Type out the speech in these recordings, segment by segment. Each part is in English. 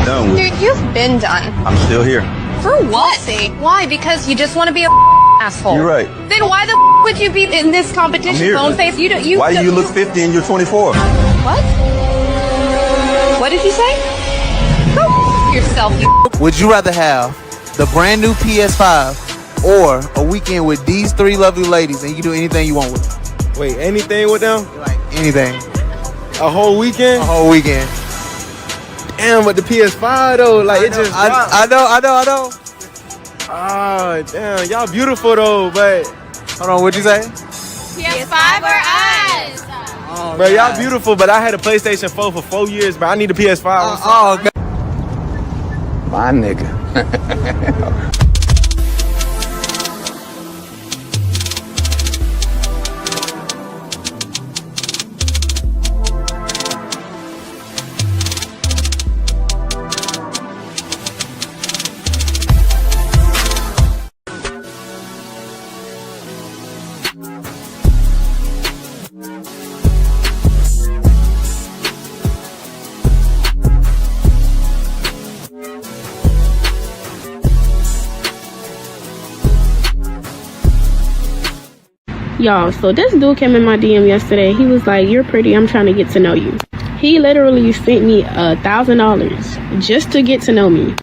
done with. Dude, you've been done. I'm still here. For what? Why? Because you just want to be a asshole. You're right. Then why the would you be in this competition? Bone face. Why do you look 50 and you're 24? What? What did you say? Go yourself, you. Would you rather have the brand new PS5 or a weekend with these three lovely ladies and you do anything you want with them? Wait, anything with them? Like anything. A whole weekend? A whole weekend. Damn, but the PS5 though, like it just dropped. I know. Ah, damn, y'all beautiful though, but Hold on, what'd you say? PS5 or us? Oh, bro, y'all beautiful, but I had a PlayStation 4 for 4 years, but I need a PS5. Oh, God. My nigga. Y'all, so this dude came in my DM yesterday. He was like, "You're pretty, I'm trying to get to know you." He literally sent me $1,000 just to get to know me.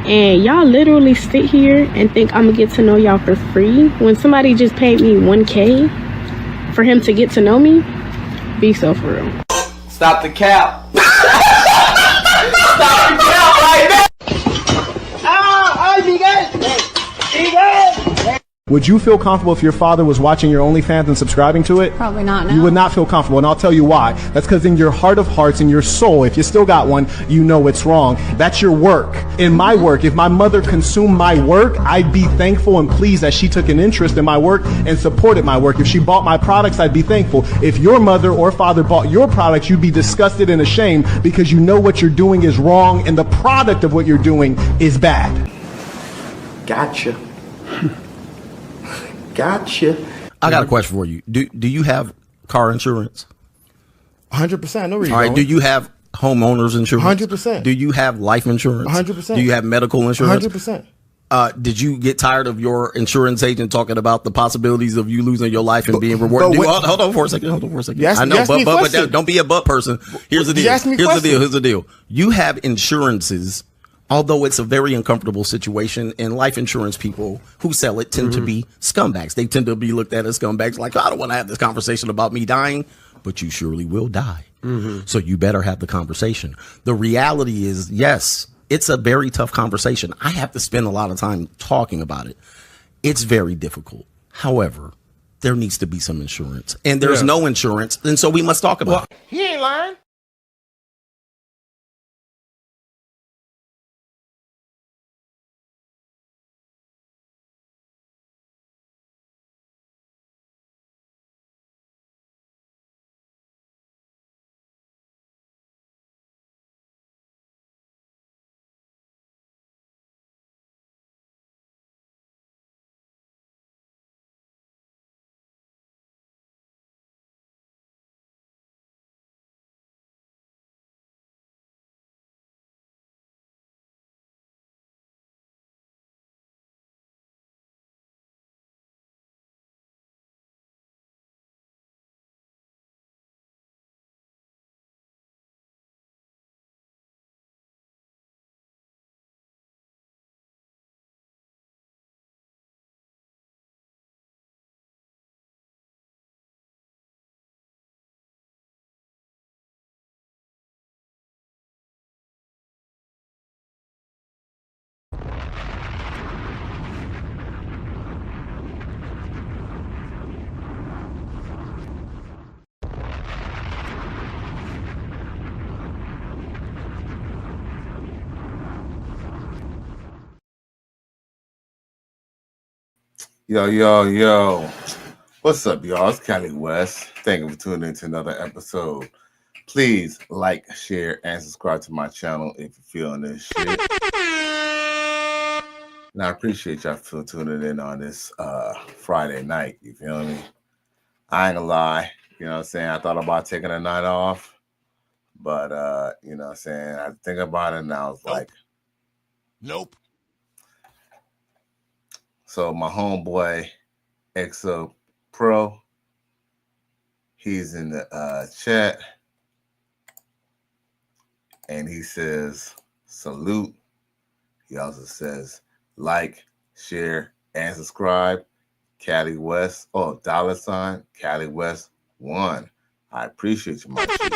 And y'all literally sit here and think I'm gonna get to know y'all for free when somebody just paid me $1K for him to get to know me? Be so for real. Stop the cap. Stop the cap right now. Would you feel comfortable if your father was watching your OnlyFans and subscribing to it? Probably not. No. You would not feel comfortable, and I'll tell you why. That's because in your heart of hearts, in your soul, if you still got one, you know it's wrong. That's your work. In my work, if my mother consumed my work, I'd be thankful and pleased that she took an interest in my work and supported my work. If she bought my products, I'd be thankful. If your mother or father bought your products, you'd be disgusted and ashamed because you know what you're doing is wrong and the product of what you're doing is bad. Gotcha. Gotcha. I got a question for you. Do you have car insurance? 100%. No reason. All right. Do you have homeowners insurance? 100%. Do you have life insurance? 100%. Do you have medical insurance? 100%. Did you get tired of your insurance agent talking about the possibilities of you losing your life and being rewarded? Hold on for a second. I know, but don't be a butt person. Here's the deal. Here's the deal. You have insurances. Although it's a very uncomfortable situation, and life insurance people who sell it tend to be scumbags. They tend to be looked at as scumbags. Like, I don't want to have this conversation about me dying, but you surely will die. So you better have the conversation. The reality is, yes, it's a very tough conversation. I have to spend a lot of time talking about it. It's very difficult. However, there needs to be some insurance, and there's no insurance, and so we must talk about it. He ain't lying. Yo. What's up, y'all? It's Kanye West. Thank you for tuning in to another episode. Please like, share, and subscribe to my channel if you're feeling this shit. And I appreciate y'all for tuning in on this Friday night. You feel me? I ain't gonna lie. You know what I'm saying? I thought about taking a night off, But you know what I'm saying? I think about it and I was like, nope. So my homeboy Exo Pro, he's in the chat and he says salute. He also says like, share, and subscribe. Cali West, $, Cali West 1. I appreciate you, my shit.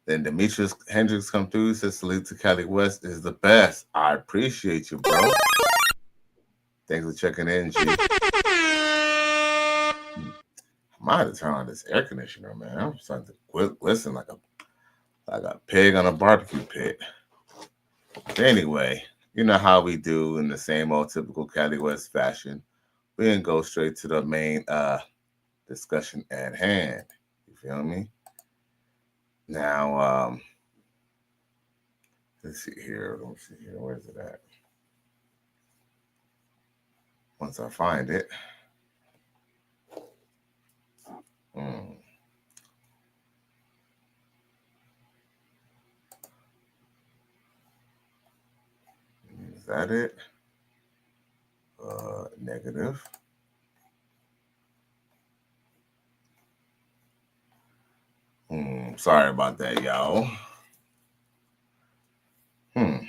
Then Demetrius Hendricks come through, says salute to Cali West is the best. I appreciate you, bro. Thanks for checking in, G. I might have to turn on this air conditioner, man. I'm starting to listen like a pig on a barbecue pit. Anyway, you know how we do in the same old typical Cali West fashion. We can go straight to the main discussion at hand. You feel me? Now, let's see here. Where's it at? Once I find it. Is that it? Negative. Sorry about that, y'all. Did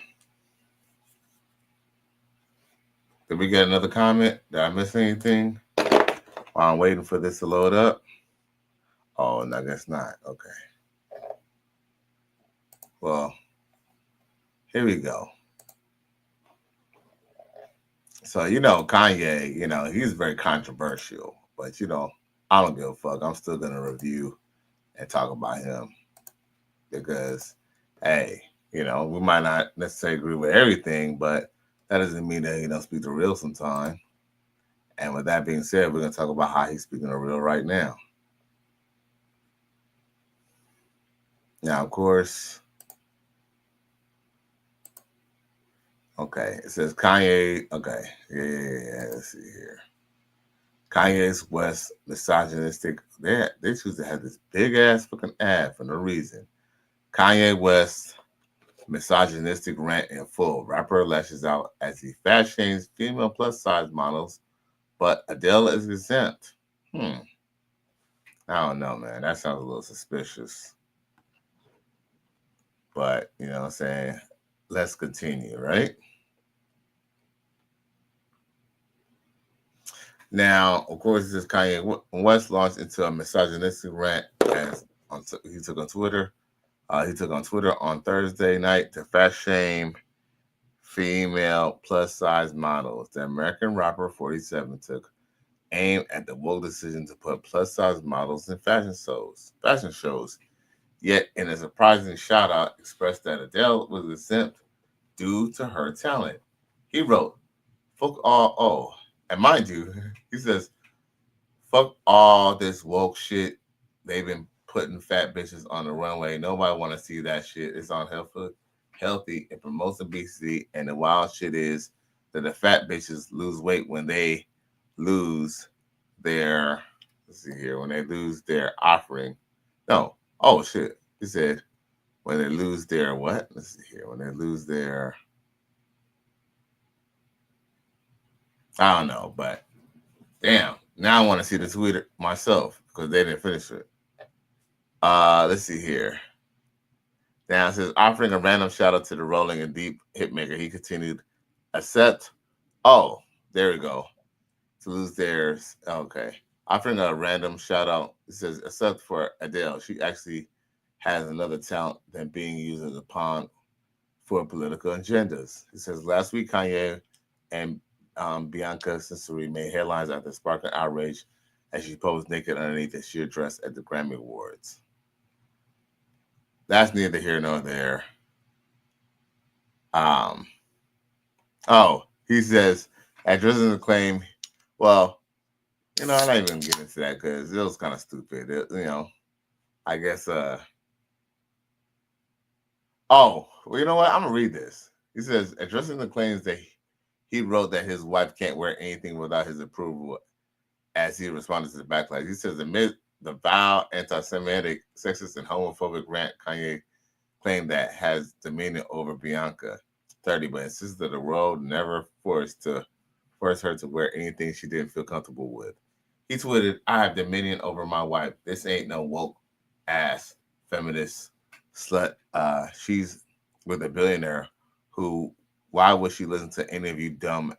we get another comment? Did I miss anything while I'm waiting for this to load up? Oh, no, I guess not. Okay. Well, here we go. So, Kanye, he's very controversial. But, I don't give a fuck. I'm still going to review and talk about him. Because, hey, we might not necessarily agree with everything, but that doesn't mean that he don't speak the real sometime. And with that being said, we're going to talk about how he's speaking the real right now. Now, of course, okay, it says Kanye. Okay, yeah. Let's see here. Kanye's West misogynistic. They choose to have this big ass fucking ad for no reason. Kanye West misogynistic rant in full. Rapper lashes out as he fat shames female plus size models, but Adele is exempt. I don't know, man. That sounds a little suspicious. But, you know what I'm saying? Let's continue, right? Now, of course, this Kanye West launched into a misogynistic rant he took on Twitter. He took on Twitter on Thursday night to fat shame female plus size models. The American rapper 47 took aim at the woke decision to put plus size models in fashion shows. Yet, in a surprising shout out, expressed that Adele was exempt due to her talent. He wrote, "Fuck all." And mind you, he says, "Fuck all this woke shit. They've been putting fat bitches on the runway. Nobody want to see that shit. It's unhealthy. It promotes obesity. And the wild shit is that the fat bitches lose weight when they lose their, when they lose their offering. No. Oh, shit. He said, when they lose their what? Let's see here. When they lose their, I don't know, but damn. Now I want to see the tweet myself because they didn't finish it. Let's see here. Now it says, offering a random shout out to the rolling and deep hitmaker. He continued, accept. Oh, there we go. To lose theirs. Okay. Offering a random shout out. It says, except for Adele. She actually has another talent than being used as a pawn for political agendas. It says, last week, Kanye and Bianca Cesare made headlines after sparking outrage as she posed naked underneath a sheer dress at the Grammy Awards. That's neither here nor there. He says, addressing the claim, well, I'm not even getting into that because it was kind of stupid. I guess, you know what? I'm going to read this. He says, addressing the claims that he wrote that his wife can't wear anything without his approval as he responded to the backlash. He says, amid the vile, anti-Semitic, sexist, and homophobic rant Kanye claimed that has dominion over Bianca, 30, but insisted that the world never forced her to wear anything she didn't feel comfortable with. He tweeted, "I have dominion over my wife. This ain't no woke ass feminist slut. She's with a billionaire who, why would she listen to any of you dumb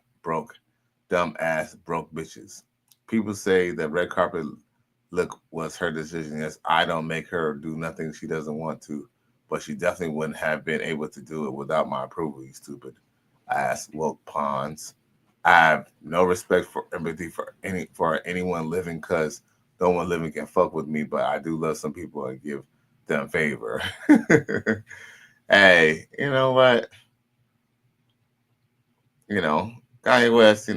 ass broke bitches? People say that red carpet look was her decision. Yes, I don't make her do nothing she doesn't want to, but she definitely wouldn't have been able to do it without my approval, you stupid ass woke pawns. I have no respect for empathy for anyone living, because no one living can fuck with me, but I do love some people and give them favor." Hey, you know what? Kanye West,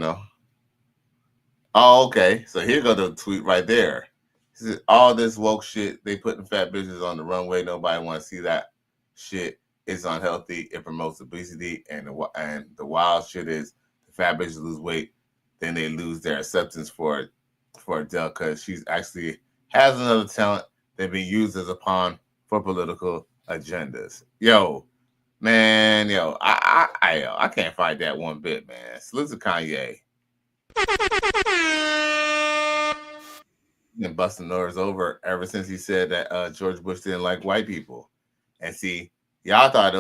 Oh, okay. So here go the tweet right there. He said, all this woke shit, they putting fat bitches on the runway. Nobody want to see that shit. It's unhealthy. It promotes obesity. And the wild shit is the fat bitches lose weight, then they lose their acceptance for Adele, because she's actually has another talent that be used as a pawn for political agendas. Man, I can't fight that one bit, man. Salute to Kanye. Been busting doors over ever since he said that George Bush didn't like white people. And see, y'all thought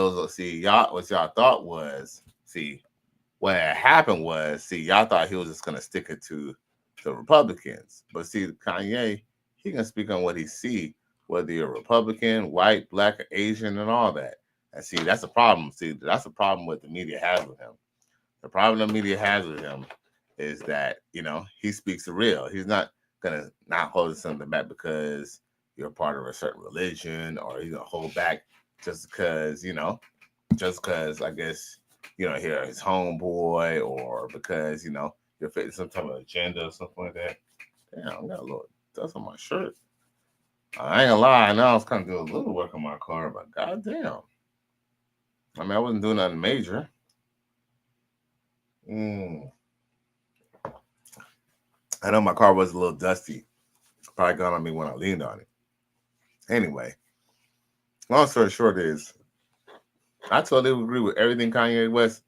what had happened was, y'all thought he was just gonna stick it to the Republicans. But see, Kanye, he can speak on what he see, whether you're Republican, white, black, or Asian, and all that. And see, that's a problem. See, that's a problem what the media has with him. The problem the media has with him is that, he speaks the real. He's not gonna not hold something back because you're part of a certain religion, or he's gonna hold back just because, I guess, you're his homeboy, or because, you're fitting some type of agenda or something like that. Damn, I got a little dust on my shirt. I ain't gonna lie, I know I was kind of doing a little work on my car, but goddamn. I mean, I wasn't doing nothing major. I know my car was a little dusty. Probably got on me when I leaned on it. Anyway, long story short is, I totally agree with everything Kanye West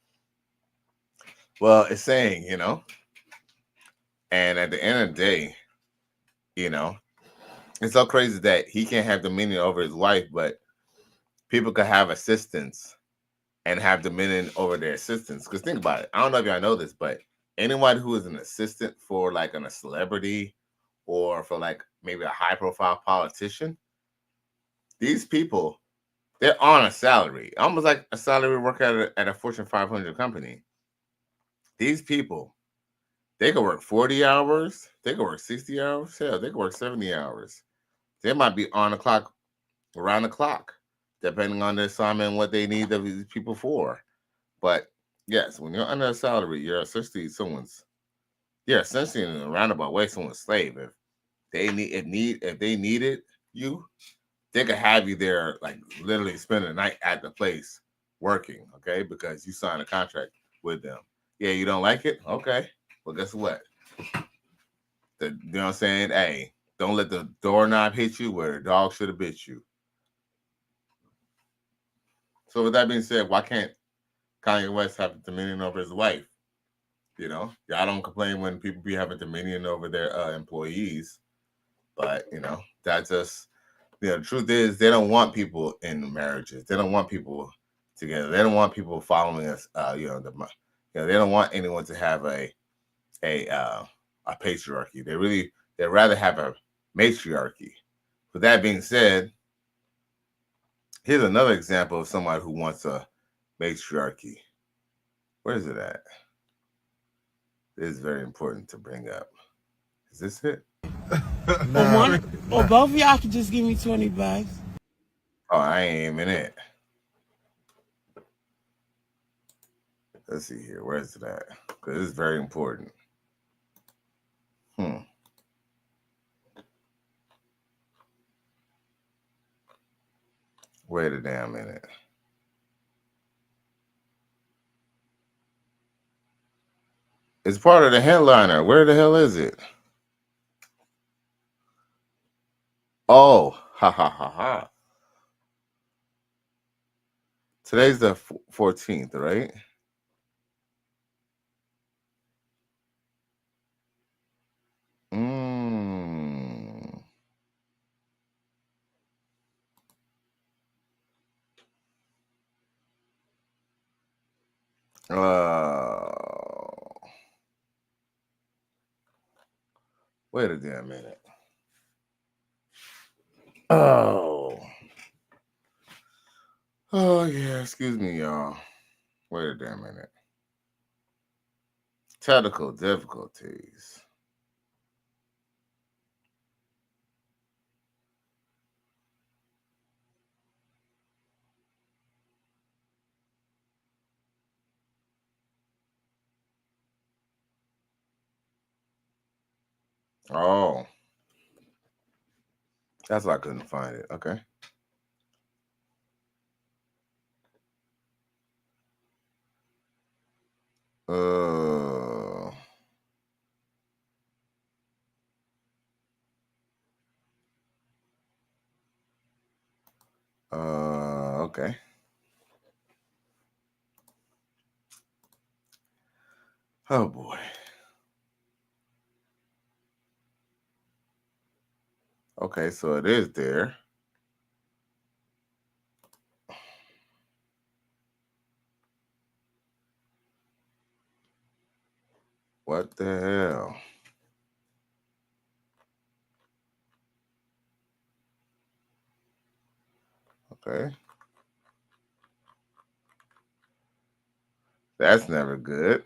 is saying, And at the end of the day, it's so crazy that he can't have dominion over his wife, but people could have assistants and have dominion over their assistants. Because think about it. I don't know if y'all know this, but anyone who is an assistant for like a celebrity, or for like maybe a high profile politician, these people, they're on a salary, almost like a salary worker at a Fortune 500 company. These people, they could work 40 hours, they could work 60 hours, hell, they could work 70 hours. They might be on the clock, around the clock, depending on the assignment and what they need these people for. But yes, when you're under a salary, you're essentially in a roundabout way someone's slave. If they needed you, they could have you there, like literally spend the night at the place working, okay? Because you signed a contract with them. Yeah, you don't like it? Okay. Well, guess what? You know what I'm saying? Hey, don't let the doorknob hit you where the dog should have bit you. So with that being said, why can't Kanye West have dominion over his wife? Y'all don't complain when people be having dominion over their employees. But, that just, the truth is, they don't want people in marriages. They don't want people together. They don't want people following us. They don't want anyone to have a patriarchy. They'd rather have a matriarchy. With that being said, here's another example of somebody who wants a matriarchy. Where is it at? It is very important to bring up. Is this it? Well, both of y'all can just give me $20. Oh, I ain't even it. Let's see here. Where is it at? Because it's very important. Wait a damn minute. It's part of the headliner. Where the hell is it? Oh, ha ha ha ha. Today's the 14th, right? Wait a damn minute. Oh yeah, excuse me, y'all. Wait a damn minute. Technical difficulties. Oh. That's why I couldn't find it. Okay. Okay. Oh boy. Okay, so it is there. What the hell? Okay. That's never good.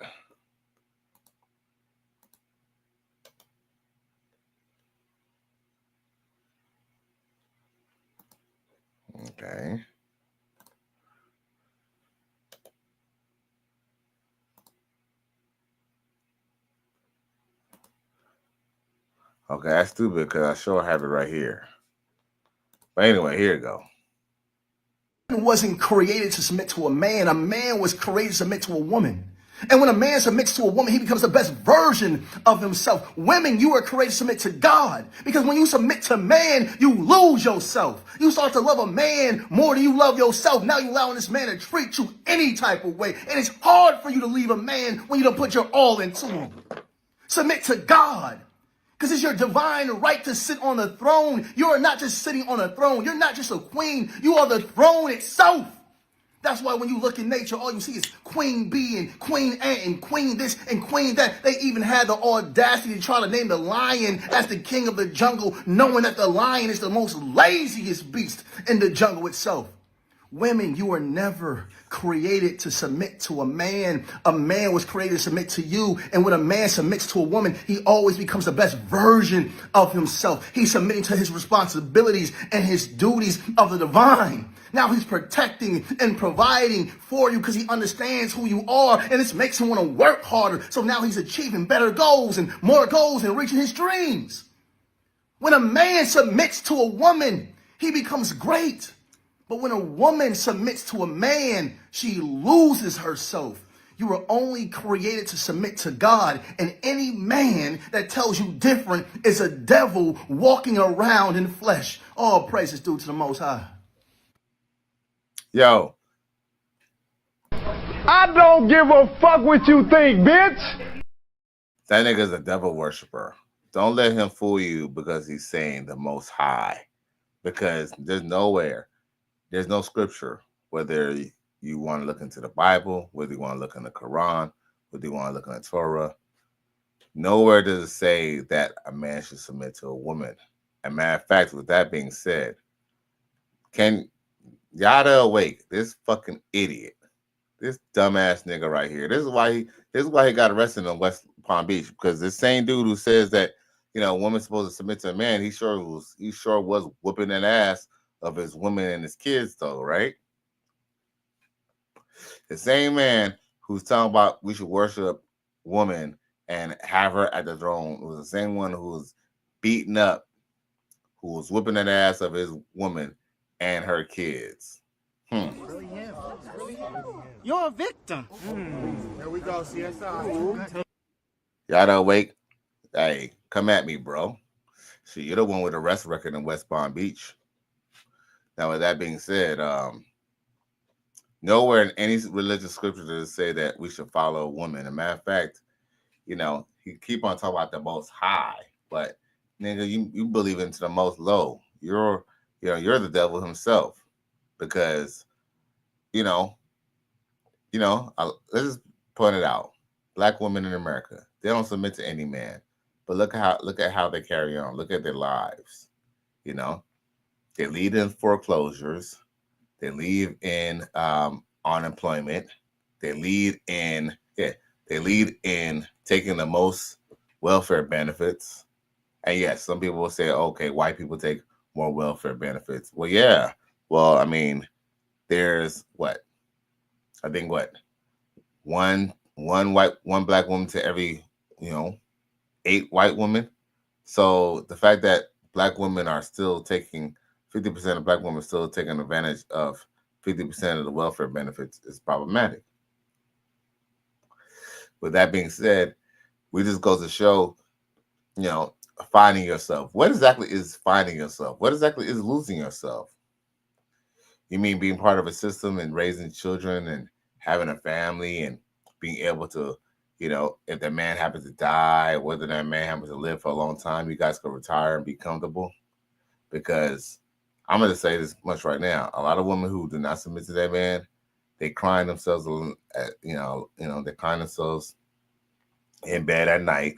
Okay. Okay, that's stupid because I sure have it right here. But anyway, here you go. Wasn't created to submit to a man. A man was created to submit to a woman. And when a man submits to a woman, he becomes the best version of himself. Women, you are created to submit to God. Because when you submit to man, you lose yourself. You start to love a man more than you love yourself. Now you're allowing this man to treat you any type of way. And it's hard for you to leave a man when you don't put your all into him. Submit to God. Because it's your divine right to sit on the throne. You are not just sitting on a throne. You're not just a queen. You are the throne itself. That's why when you look in nature, all you see is Queen Bee and Queen Ant and Queen this and Queen that. They even had the audacity to try to name the lion as the king of the jungle, knowing that the lion is the most laziest beast in the jungle itself. Women, you were never created to submit to a man. A man was created to submit to you. And when a man submits to a woman, he always becomes the best version of himself. He's submitting to his responsibilities and his duties of the divine. Now he's protecting and providing for you because he understands who you are, and this makes him want to work harder. So now he's achieving better goals and more goals and reaching his dreams. When a man submits to a woman, he becomes great. But when a woman submits to a man, she loses herself. You were only created to submit to God, and any man that tells you different is a devil walking around in flesh. All praise is due to the Most High. Yo. I don't give a fuck what you think, bitch. That nigga's a devil worshiper. Don't let him fool you because he's saying the Most High. Because there's no scripture, whether you want to look into the Bible, whether you want to look in the Quran, whether you want to look in the Torah. Nowhere does it say that a man should submit to a woman. As a matter of fact, with that being said, can Yada awake, this fucking idiot, this dumbass nigga right here. This is why he got arrested in West Palm Beach, because this same dude who says that, you know, a woman's supposed to submit to a man, he sure was whooping an ass of his women and his kids, though, right? The same man who's talking about we should worship woman and have her at the throne was the same one who was beating up, who was whooping an ass of his woman and her kids. You're a victim. Here we go, CSI. Y'all awake? Hey, come at me, bro. See, you're the one with the arrest record in West Palm Beach. Now, with that being said, nowhere in any religious scripture does it say that we should follow a woman. As a matter of fact, you know, he keep on talking about the most high, but nigga, you believe into the most low. You're the devil himself, because let's just point it out. Black women in America, they don't submit to any man. But look at how they carry on. Look at their lives. You know, they lead in foreclosures. They lead in unemployment. They lead in taking the most welfare benefits. And yes, some people will say, okay, white people take more welfare benefits. Well, yeah. Well, I mean, there's one black woman to every 8 white women. So the fact that black women are still taking 50% of black women still taking advantage of 50% of the welfare benefits is problematic. With that being said, we just go to show, finding yourself. What exactly is finding yourself? What exactly is losing yourself? You mean being part of a system and raising children and having a family and being able to, if that man happens to die, whether that man happens to live for a long time, you guys can retire and be comfortable? Because I'm going to say this much right now. A lot of women who do not submit to that man, they crying themselves, they crying themselves in bed at night.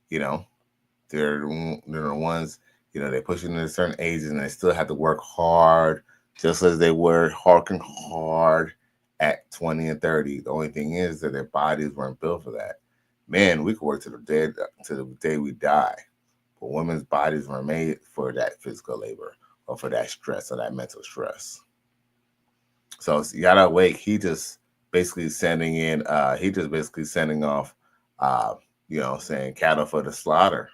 They're the ones, they're pushing into certain ages and they still have to work hard, just as they were working hard at 20 and 30. The only thing is that their bodies weren't built for that. Man, we could work to the day we die. But women's bodies were made for that physical labor or for that stress or that mental stress. So Yada Wake, he just basically sending off, saying cattle for the slaughter.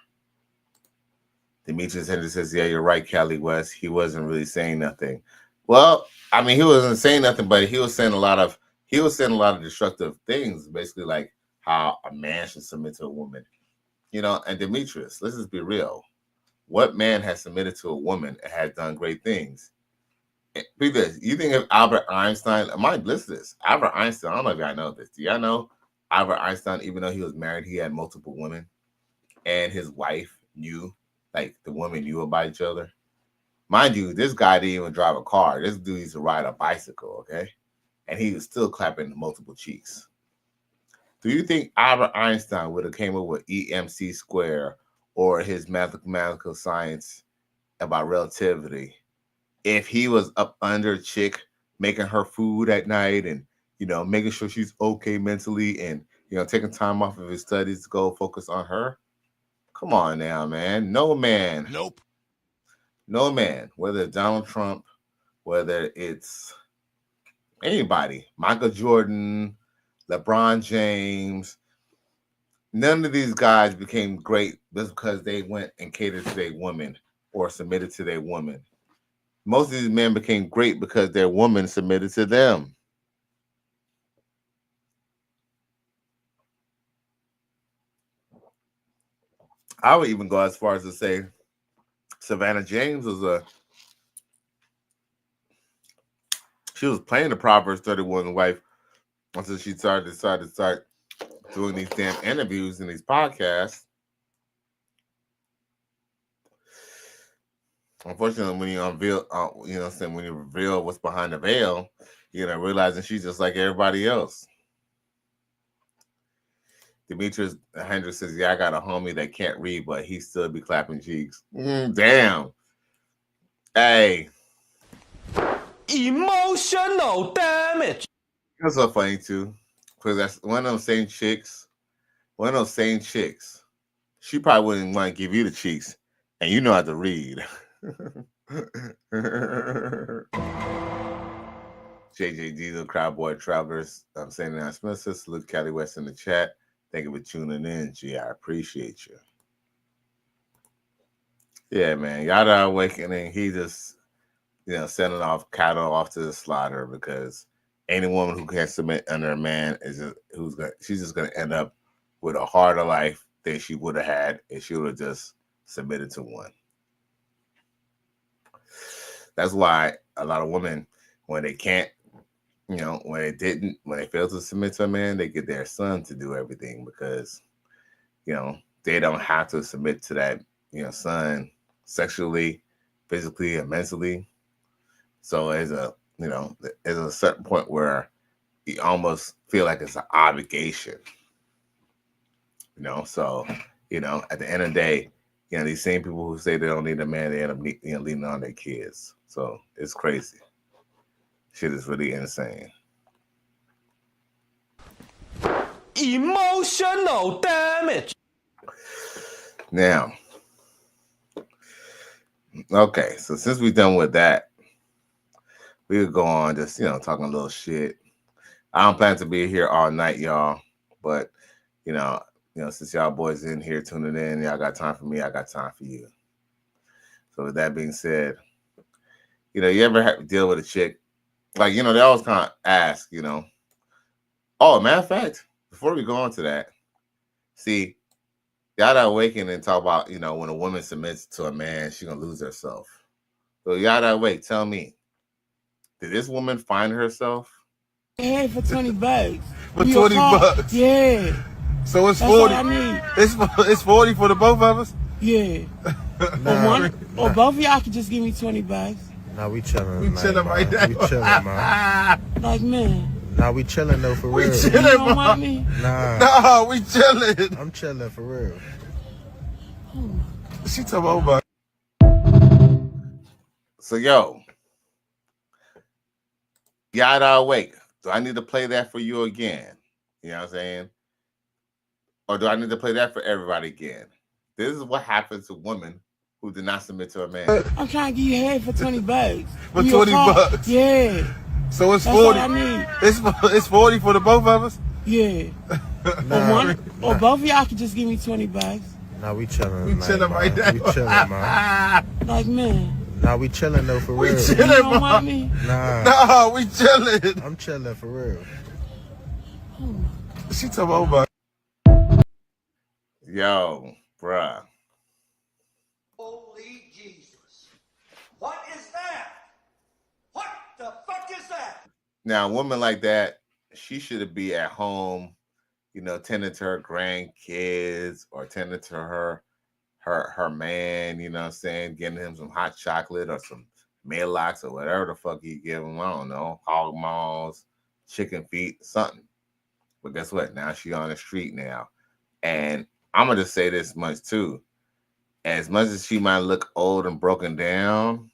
Demetrius Henry says, yeah, you're right, Cali West. He wasn't really saying nothing. Well, I mean, he wasn't saying nothing, but he was saying a lot of destructive things, basically like how a man should submit to a woman. And Demetrius, let's just be real. What man has submitted to a woman and has done great things? Because you think of Albert Einstein, listen to this. Albert Einstein, I don't know if y'all know this. Do y'all know Albert Einstein, even though he was married, he had multiple women, and his wife knew, like the women knew about each other? Mind you, this guy didn't even drive a car. This dude used to ride a bicycle, okay? And he was still clapping multiple cheeks. Do you think Albert Einstein would have came up with EMC square or his mathematical science about relativity if he was up under a chick, making her food at night and, making sure she's okay mentally and, taking time off of his studies to go focus on her? Come on now, man. No man. Nope. No man, whether it's Donald Trump, whether it's anybody, Michael Jordan, LeBron James, none of these guys became great just because they went and catered to their woman or submitted to their woman. Most of these men became great because their woman submitted to them. I would even go as far as to say Savannah James was playing the Proverbs 31 wife until she decided to start doing these damn interviews and these podcasts. Unfortunately, when you unveil, when you reveal what's behind the veil, realizing she's just like everybody else. Demetrius Hendricks says, yeah, I got a homie that can't read, but he still be clapping cheeks. Damn. Hey. Emotional damage. That's so funny, too. Because that's one of those same chicks. She probably wouldn't want to give you the cheeks. And you know how to read. JJ Diesel, Crowdboy Travelers. I'm saying that Smith says, salute Cali West in the chat. Thank you for tuning in, G. I appreciate you. Yeah, man. Yada Awakening, he just, sending off cattle off to the slaughter because any woman who can't submit under a man she's just gonna end up with a harder life than she would have had if she would have just submitted to one. That's why a lot of women, when they can't, when they fail to submit to a man, they get their son to do everything because, they don't have to submit to that, son sexually, physically, and mentally. So there's a certain point where you almost feel like it's an obligation, So, at the end of the day, these same people who say they don't need a man, they end up leaning on their kids. So it's crazy. Shit is really insane. Emotional damage. Now, okay, so since we're done with that, we could go on just, talking a little shit. I don't plan to be here all night, y'all, but, since y'all boys in here tuning in, y'all got time for me, I got time for you. So with that being said, you ever have to deal with a chick, like, they always kind of ask, oh, matter of fact, before we go on to that, see, y'all that awaken and talk about, when a woman submits to a man, she's going to lose herself. So y'all that awake, tell me, did this woman find herself? Hey, for $20. For $20? Yeah. So it's That's 40. All I need. It's 40 for the both of us? Yeah. Or both of y'all could just give me $20. Nah, we chilling. We chilling right now. We chilling, man. Like, man. Nah, we chilling though, for real. We chilling, you don't want me? Nah, we chilling. I'm chilling for real. She talking about. So y'all that awake. Do I need to play that for you again? You know what I'm saying? Or do I need to play that for everybody again? This is what happens to women who did not submit to a man. I'm trying to give you head for $20. For $20? Yeah. So it's That's 40. All I need. It's 40 for the both of us? Yeah. Or both of y'all could just give me $20. Nah, we chilling. We chilling right now. We chilling, man. Like, man. Nah, we chilling though, for real. We chilling, you don't want me? Nah, we chilling. I'm chilling for real. She talking about. Yo, bruh. Holy Jesus. What is that? What the fuck is that? Now, a woman like that, she should be at home, tending to her grandkids or tending to her man, you know what I'm saying, getting him some hot chocolate or some Maalox or whatever the fuck he give him, I don't know, hog maws, chicken feet, something. But guess what? Now she on the street now. And I'm going to just say this much too. As much as she might look old and broken down,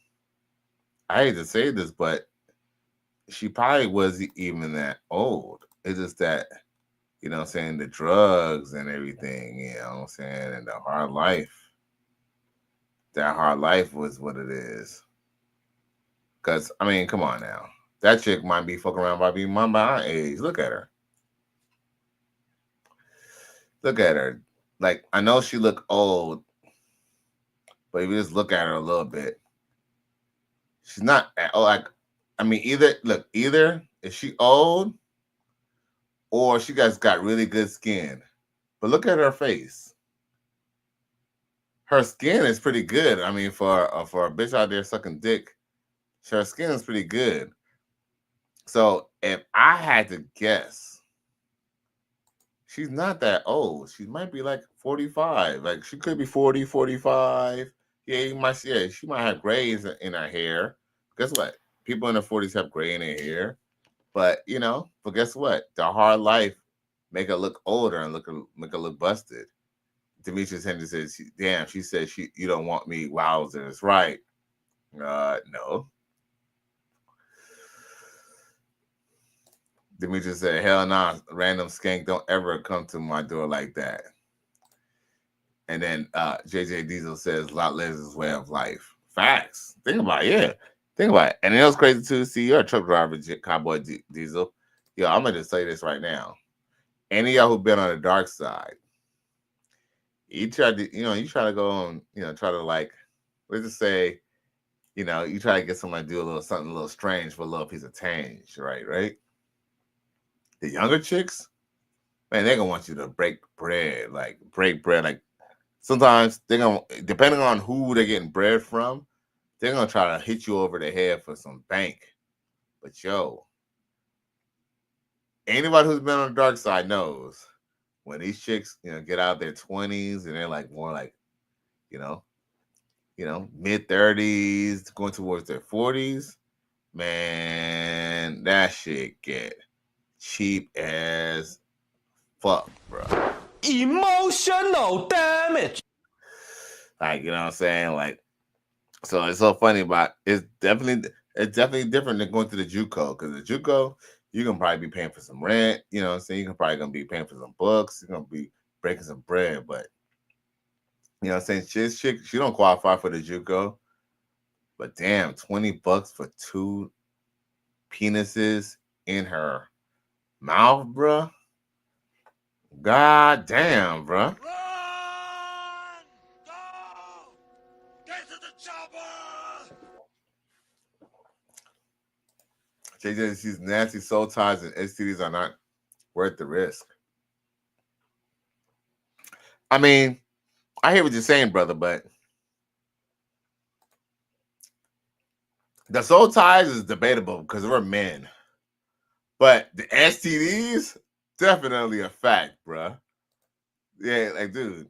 I hate to say this, but she probably wasn't even that old. It's just that, the drugs and everything, and the hard life. That hard life was what it is. Because, come on now. That chick might be fucking around by being my age. Look at her. Look at her. Like, I know she look old, but if you just look at her a little bit, she's not either is she old or she got really good skin. But look at her face. Her skin is pretty good. For a bitch out there sucking dick, her skin is pretty good. So if I had to guess, she's not that old. She might be like 45. Like she could be 40, 45. Yeah, she might have grays in her hair. Guess what? People in their 40s have gray in their hair. But but guess what? The hard life make her look older and make her look busted. Demetrius Henry says, damn, she said you don't want me. Wowzers, right? No. Demetrius said, hell nah, random skank don't ever come to my door like that. And then JJ Diesel says, lot less is way of life. Facts. Think about it. And it was crazy too. See, you're a truck driver, Cowboy Diesel. Yo, I'm going to say this right now. Any of y'all who've been on the dark side, you try to go on, try to like, let's just say, you try to get somebody to do something a little strange for a little piece of change, right? The younger chicks, man, they're gonna want you to break bread. Like sometimes they're gonna, depending on who they're getting bread from, they're gonna try to hit you over the head for some bank. But yo, anybody who's been on the dark side knows when these chicks, get out of their 20s and they're like more like, you know, mid 30s going towards their 40s, man, that shit get cheap as fuck, bro. Emotional damage. Like, you know what I'm saying? Like, so it's so funny about it's definitely different than going to the JUCO, because the JUCO, you're gonna probably be paying for some rent, you know what I'm saying? You're probably gonna be paying for some books, you're gonna be breaking some bread, but you know what I'm saying? She don't qualify for the JUCO. But damn, $20 for 2 penises in her mouth, bruh. God damn, bruh. JJ, these nasty soul ties and STDs are not worth the risk. I mean, I hear what you're saying, brother, but the soul ties is debatable because we're men. But the STDs, definitely a fact, bruh. Yeah, like, dude.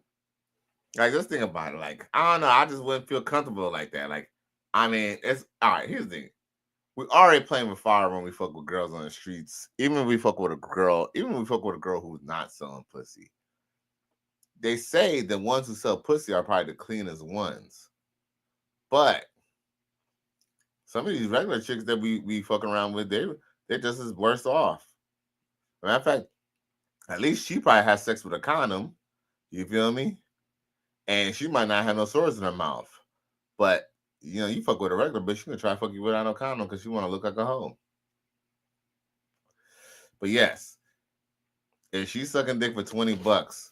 Like, just think about it. Like, I don't know. I just wouldn't feel comfortable like that. Like, I mean, it's all right. Here's the thing. We already playing with fire when we fuck with girls on the streets. Even when we fuck with a girl who's not selling pussy. They say the ones who sell pussy are probably the cleanest ones. But some of these regular chicks that we fucking around with, they're just as worse off. Matter of fact, at least she probably has sex with a condom. You feel me? And she might not have no sores in her mouth. But, you fuck with a regular bitch, she gonna try to fuck you without no condom because she want to look like a hoe. But yes, if she's sucking dick for $20,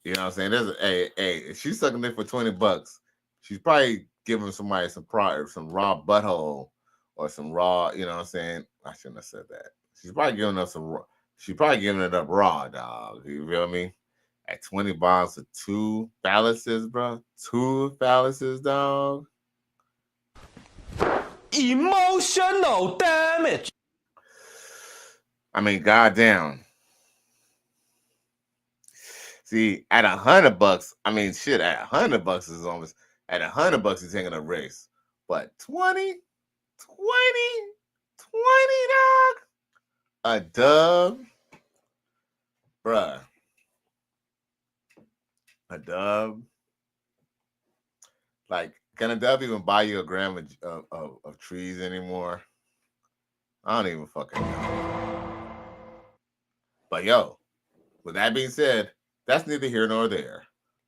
you know what I'm saying? If she's sucking dick for $20, she's probably giving somebody some raw butthole or some raw, you know what I'm saying? I shouldn't have said that. She's probably giving it up raw, dog. You feel me? At $20 for 2 phalluses, bro. 2 phalluses, dog. Emotional damage. I mean, goddamn. See, at $100, I mean, shit, at $100 is almost, at $100 you're taking a race. But 20, dog. A dub, bruh. A dub. Like, can a dub even buy you a gram of trees anymore? I don't even fucking know. But yo, with that being said, that's neither here nor there.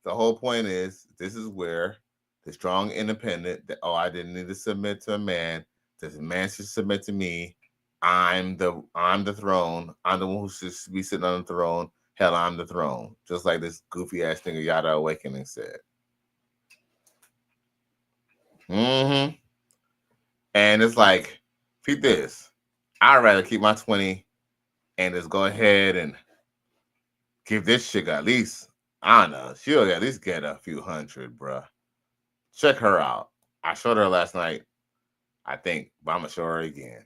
The whole point is, this is where the strong independent, I didn't need to submit to a man. This man should submit to me. I'm the throne. I'm the one who should be sitting on the throne. Hell, I'm the throne. Just like this goofy ass thing of Yada Awakening said. And it's like, keep this. I'd rather keep my 20 and just go ahead and give this chick at least, I don't know, she'll at least get a few hundred, bruh. Check her out. I showed her last night, I think, but I'm going to show her again.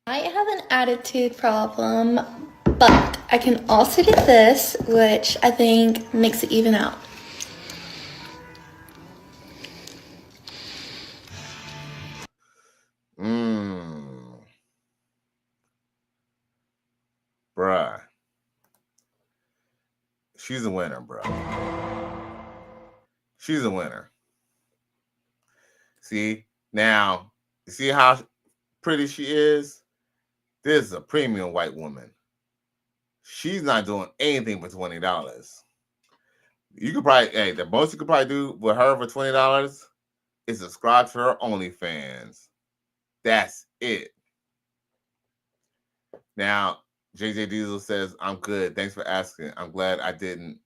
I have an attitude problem, but I can also do this, which I think makes it even out. Bruh. She's a winner, bro. She's a winner. See, now, you see how pretty she is? This is a premium white woman. She's not doing anything for $20. You could probably, the most you could probably do with her for $20 is subscribe to her OnlyFans. That's it. Now, JJ Diesel says, I'm good. Thanks for asking. I'm glad I didn't.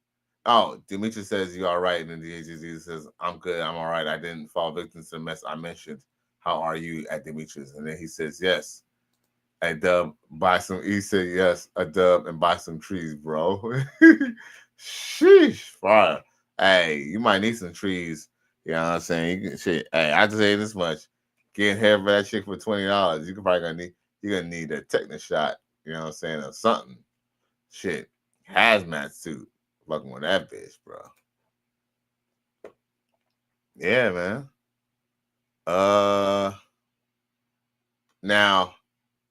Oh, Dimitri says, you're all right. And then JJ Diesel says, I'm good. I'm all right. I didn't fall victim to the mess I mentioned. How are you at Dimitri's? And then he says, yes. A dub, buy some. He said, yes, a dub and buy some trees, bro. Sheesh, fire. Hey, you might need some trees You know what I'm saying? You can shit. Hey, I just say this much: getting hair for that chick for $20, you can probably you're gonna need a tetanus shot. You know what I'm saying, or something. Shit, hazmat suit, fucking with that bitch, bro. Yeah, man. Now,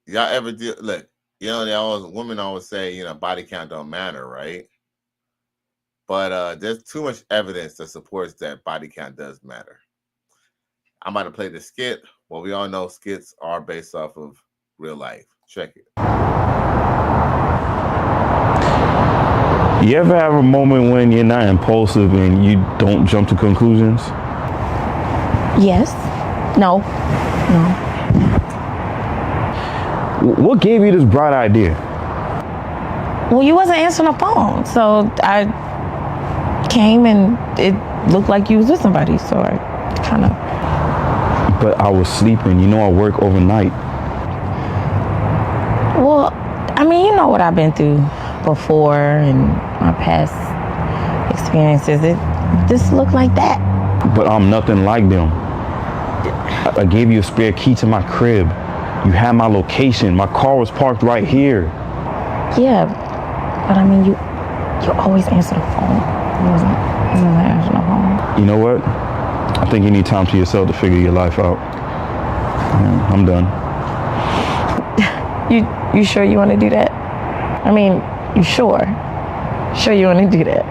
y'all ever do? Look, you know, women always say, body count don't matter, right? But there's too much evidence that supports that body count does matter. I'm about to play the skit. Well, we all know skits are based off of real life. Check it. You ever have a moment when you're not impulsive and you don't jump to conclusions? Yes. No. What gave you this bright idea? Well, you wasn't answering the phone, so I came and it looked like you was with somebody, so I kind of... But I was sleeping. You know I work overnight. Well, I mean, you know what I've been through before and my past experiences. It just looked like that. But I'm nothing like them. I gave you a spare key to my crib. You had my location. My car was parked right here. Yeah, but I mean, you always answer the phone. You wasn't answering the phone. You know what? I think you need time to yourself to figure your life out. Yeah, I'm done. You sure you want to do that? I mean, you sure? Sure you want to do that?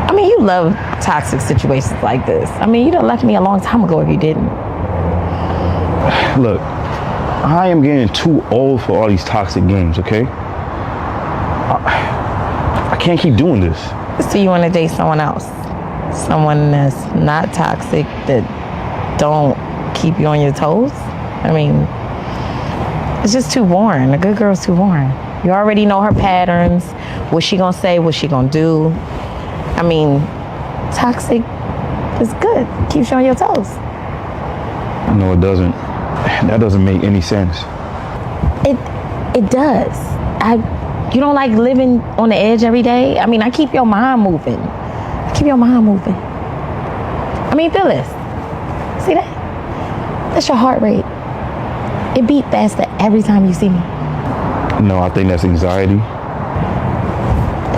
I mean, you love toxic situations like this. I mean, you done left me a long time ago if you didn't. Look, I am getting too old for all these toxic games, okay? I can't keep doing this. So you want to date someone else? Someone that's not toxic, that don't keep you on your toes? I mean, it's just too boring. A good girl's too boring. You already know her patterns, what she gonna say, what she gonna do. I mean, toxic is good. Keeps you on your toes. No, it doesn't. That doesn't make any sense. It does. You don't like living on the edge every day? I mean, I keep your mind moving. I mean, feel this. See that? That's your heart rate. It beat faster every time you see me. No, I think that's anxiety.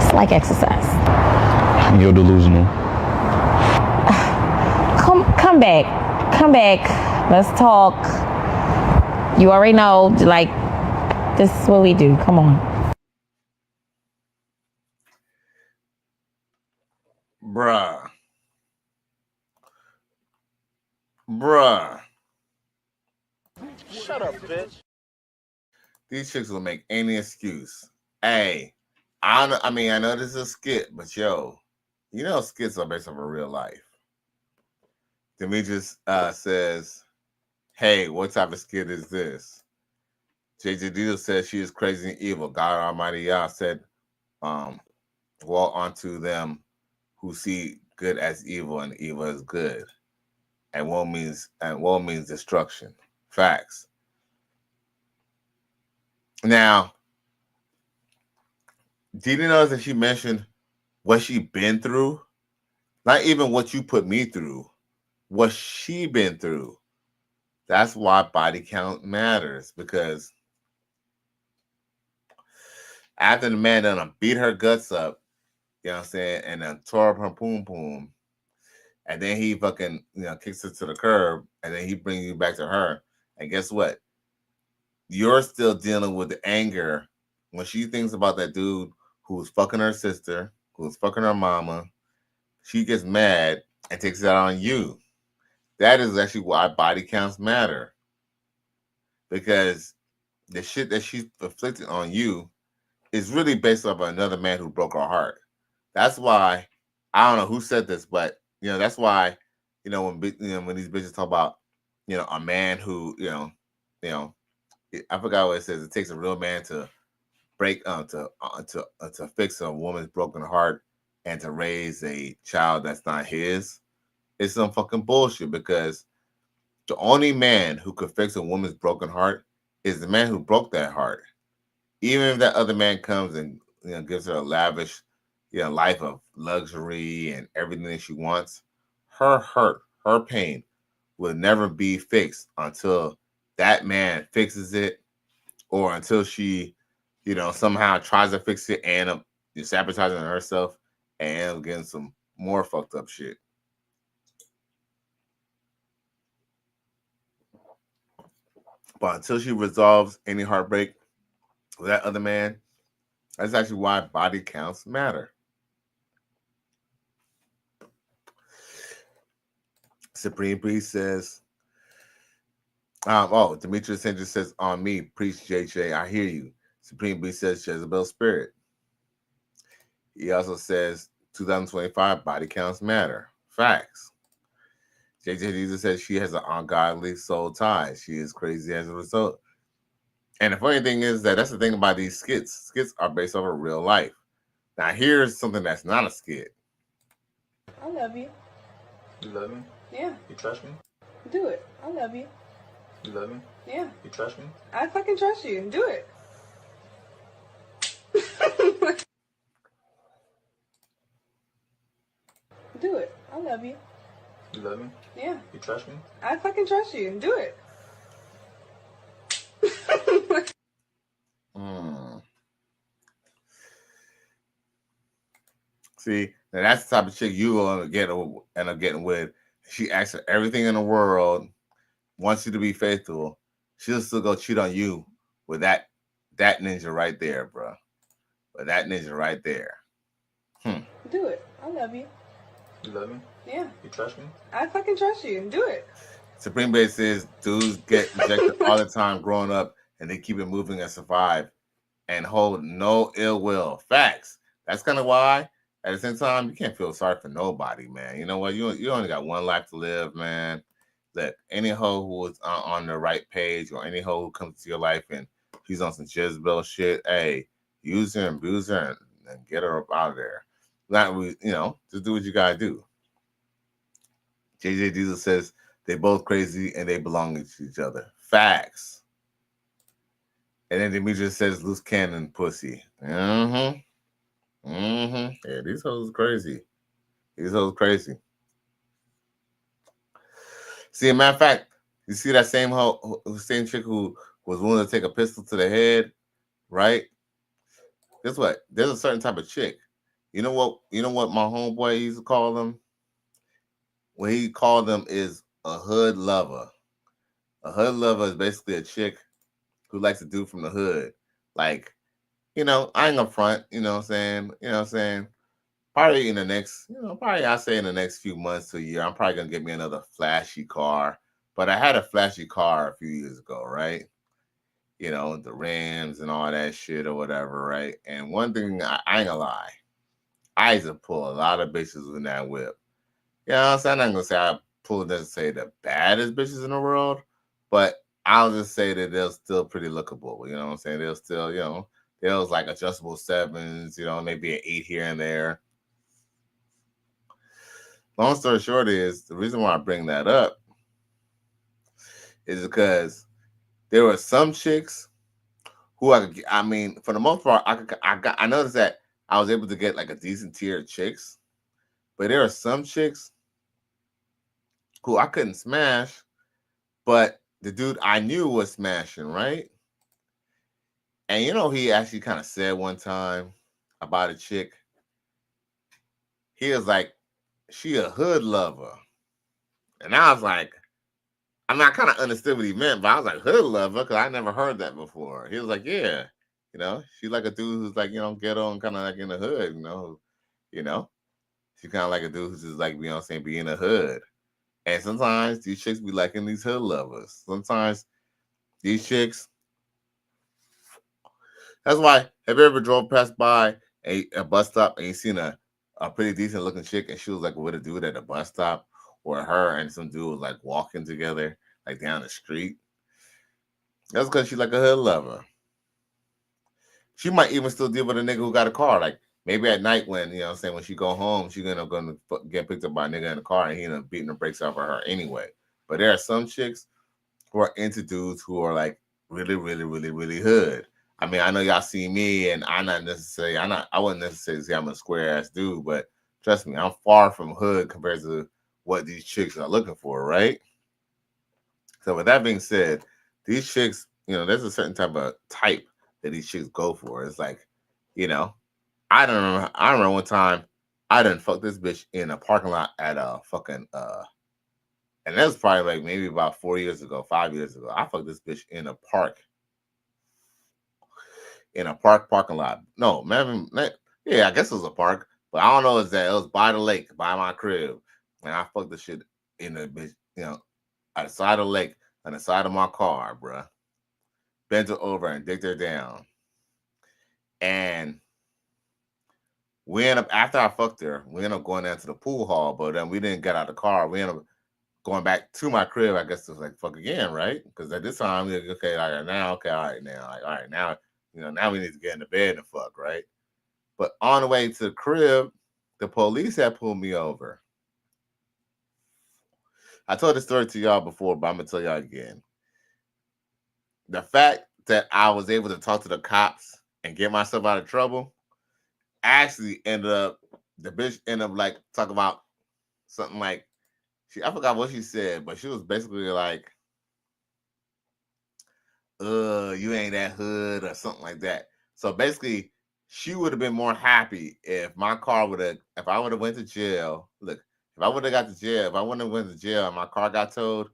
It's like exercise. You're delusional. Come back. Let's talk. You already know, like, this is what we do. Come on. Bruh. Shut up, bitch. These chicks will make any excuse. Hey, I know this is a skit, but yo, you know skits are based on real life. Demetrius says, hey, what type of skit is this? JJ Dito says she is crazy and evil. God Almighty Yah said, woe unto them who see good as evil and evil as good. And woe means destruction. Facts. Now, did you notice that she mentioned what she been through? Not even what you put me through. What she been through. That's why body count matters, because after the man done beat her guts up, you know what I'm saying, and then tore up her poom poom, and then he fucking, kicks her to the curb, and then he brings you back to her. And guess what? You're still dealing with the anger when she thinks about that dude who was fucking her sister, who was fucking her mama. She gets mad and takes it out on you. That is actually why body counts matter. Because the shit that she's inflicted on you is really based off of another man who broke her heart. That's why, I don't know who said this, but that's why, when these bitches talk about, a man who, I forgot what it says. It takes a real man to break, to fix a woman's broken heart and to raise a child that's not his. It's some fucking bullshit, because the only man who could fix a woman's broken heart is the man who broke that heart. Even if that other man comes and gives her a lavish life of luxury and everything that she wants, her hurt, her pain will never be fixed until that man fixes it, or until she, somehow tries to fix it and sabotaging herself and getting some more fucked up shit. But until she resolves any heartbreak with that other man, that's actually why body counts matter. Supreme Priest says, Demetrius Hendricks says, on me, preach JJ, I hear you. Supreme Priest says, Jezebel spirit. He also says, 2025, body counts matter. Facts. JJ Jesus says she has an ungodly soul tie. She is crazy as a result. And the funny thing is that's the thing about these skits. Skits are based off of real life. Now, here's something that's not a skit. I love you. You love me? Yeah. You trust me? Do it. I love you. You love me? Yeah. You trust me? I fucking trust you. Do it. Do it. I love you. You love me? Yeah. You trust me? I fucking trust you. Do it. See, now that's the type of chick you will end up getting with. She asks for everything in the world, wants you to be faithful. She'll still go cheat on you with that ninja right there, bro. With that ninja right there. Do it. I love you. You love me? Yeah. You trust me? I fucking trust you. Do it. Supreme Base says dudes get rejected all the time growing up, and they keep it moving and survive and hold no ill will. Facts. That's kind of why, at the same time, you can't feel sorry for nobody, man. You know what? You only got one life to live, man. Look, any hoe who is on the right page, or any hoe who comes to your life and she's on some Jezebel shit, hey, use her and abuse her and get her up out of there. Just do what you gotta do. JJ Diesel says they both crazy and they belong to each other. Facts. And then Demetrius says loose cannon pussy. Yeah, these hoes crazy. See, a matter of fact, you see that same chick who was willing to take a pistol to the head, right? Guess what? There's a certain type of chick. You know what my homeboy used to call them? What he called them is a hood lover. A hood lover is basically a chick who likes to do from the hood. Like, I ain't gonna front, you know what I'm saying? Probably in the next, I'd say in the next few months to a year, I'm probably gonna get me another flashy car. But I had a flashy car a few years ago, right? The rims and all that shit or whatever, right? And one thing, I ain't gonna lie, I used to pull a lot of bitches in that whip. You know what I'm saying? I'm not gonna say I pulled the baddest bitches in the world, but I'll just say that they're still pretty lookable. You know what I'm saying? They're still, there's like adjustable 7s, maybe an 8 here and there. Long story short is, the reason why I bring that up is because there were some chicks who for the most part, I noticed that I was able to get like a decent tier of chicks, but there are some chicks who I couldn't smash, but the dude I knew was smashing, right? And he actually kind of said one time about a chick. He was like, she a hood lover. And I was like, I kind of understood what he meant, but I was like, hood lover? Because I never heard that before. He was like, yeah. She like a dude who's like, ghetto and kind of like in the hood, She kind of like a dude who's just like, be in the hood. And sometimes these chicks be liking these hood lovers. Sometimes these chicks. That's why, have you ever drove past by a bus stop and you seen a pretty decent looking chick and she was like with a dude at the bus stop, or her and some dude was like walking together like down the street? That's because she's like a hood lover. She might even still deal with a nigga who got a car. Like maybe at night when, when she go home, she's gonna get picked up by a nigga in the car and he end up beating the brakes off of her anyway. But there are some chicks who are into dudes who are like really, really, really, really hood. I know y'all see me, and I wouldn't necessarily say I'm a square ass dude, but trust me, I'm far from hood compared to what these chicks are looking for, right? So with that being said, these chicks, there's a certain type of type that these chicks go for. It's like, I remember one time I done fucked this bitch in a parking lot at a fucking and that was probably like maybe about 5 years ago. I fucked this bitch in a parking lot. No, man, yeah, I guess it was a park, but I don't know it was by the lake, by my crib. And I fucked the shit in the bitch, at the side of the lake, on the side of my car, bruh. Bent her over and dicked her down. And after I fucked her, we ended up going down to the pool hall, but then we didn't get out of the car. We ended up going back to my crib. I guess it was like fuck again, right? Because at this time, all right, now, now we need to get in the bed and fuck, right? But on the way to the crib, the police had pulled me over. I told this story to y'all before, but I'm gonna tell y'all again. The fact that I was able to talk to the cops and get myself out of trouble actually the bitch ended up like talking about something like, I forgot what she said, but she was basically like, you ain't that hood or something like that. So basically, she would have been more happy if I would have went to jail. Look, if I would have got to jail, if I wouldn't have went to jail and my car got towed,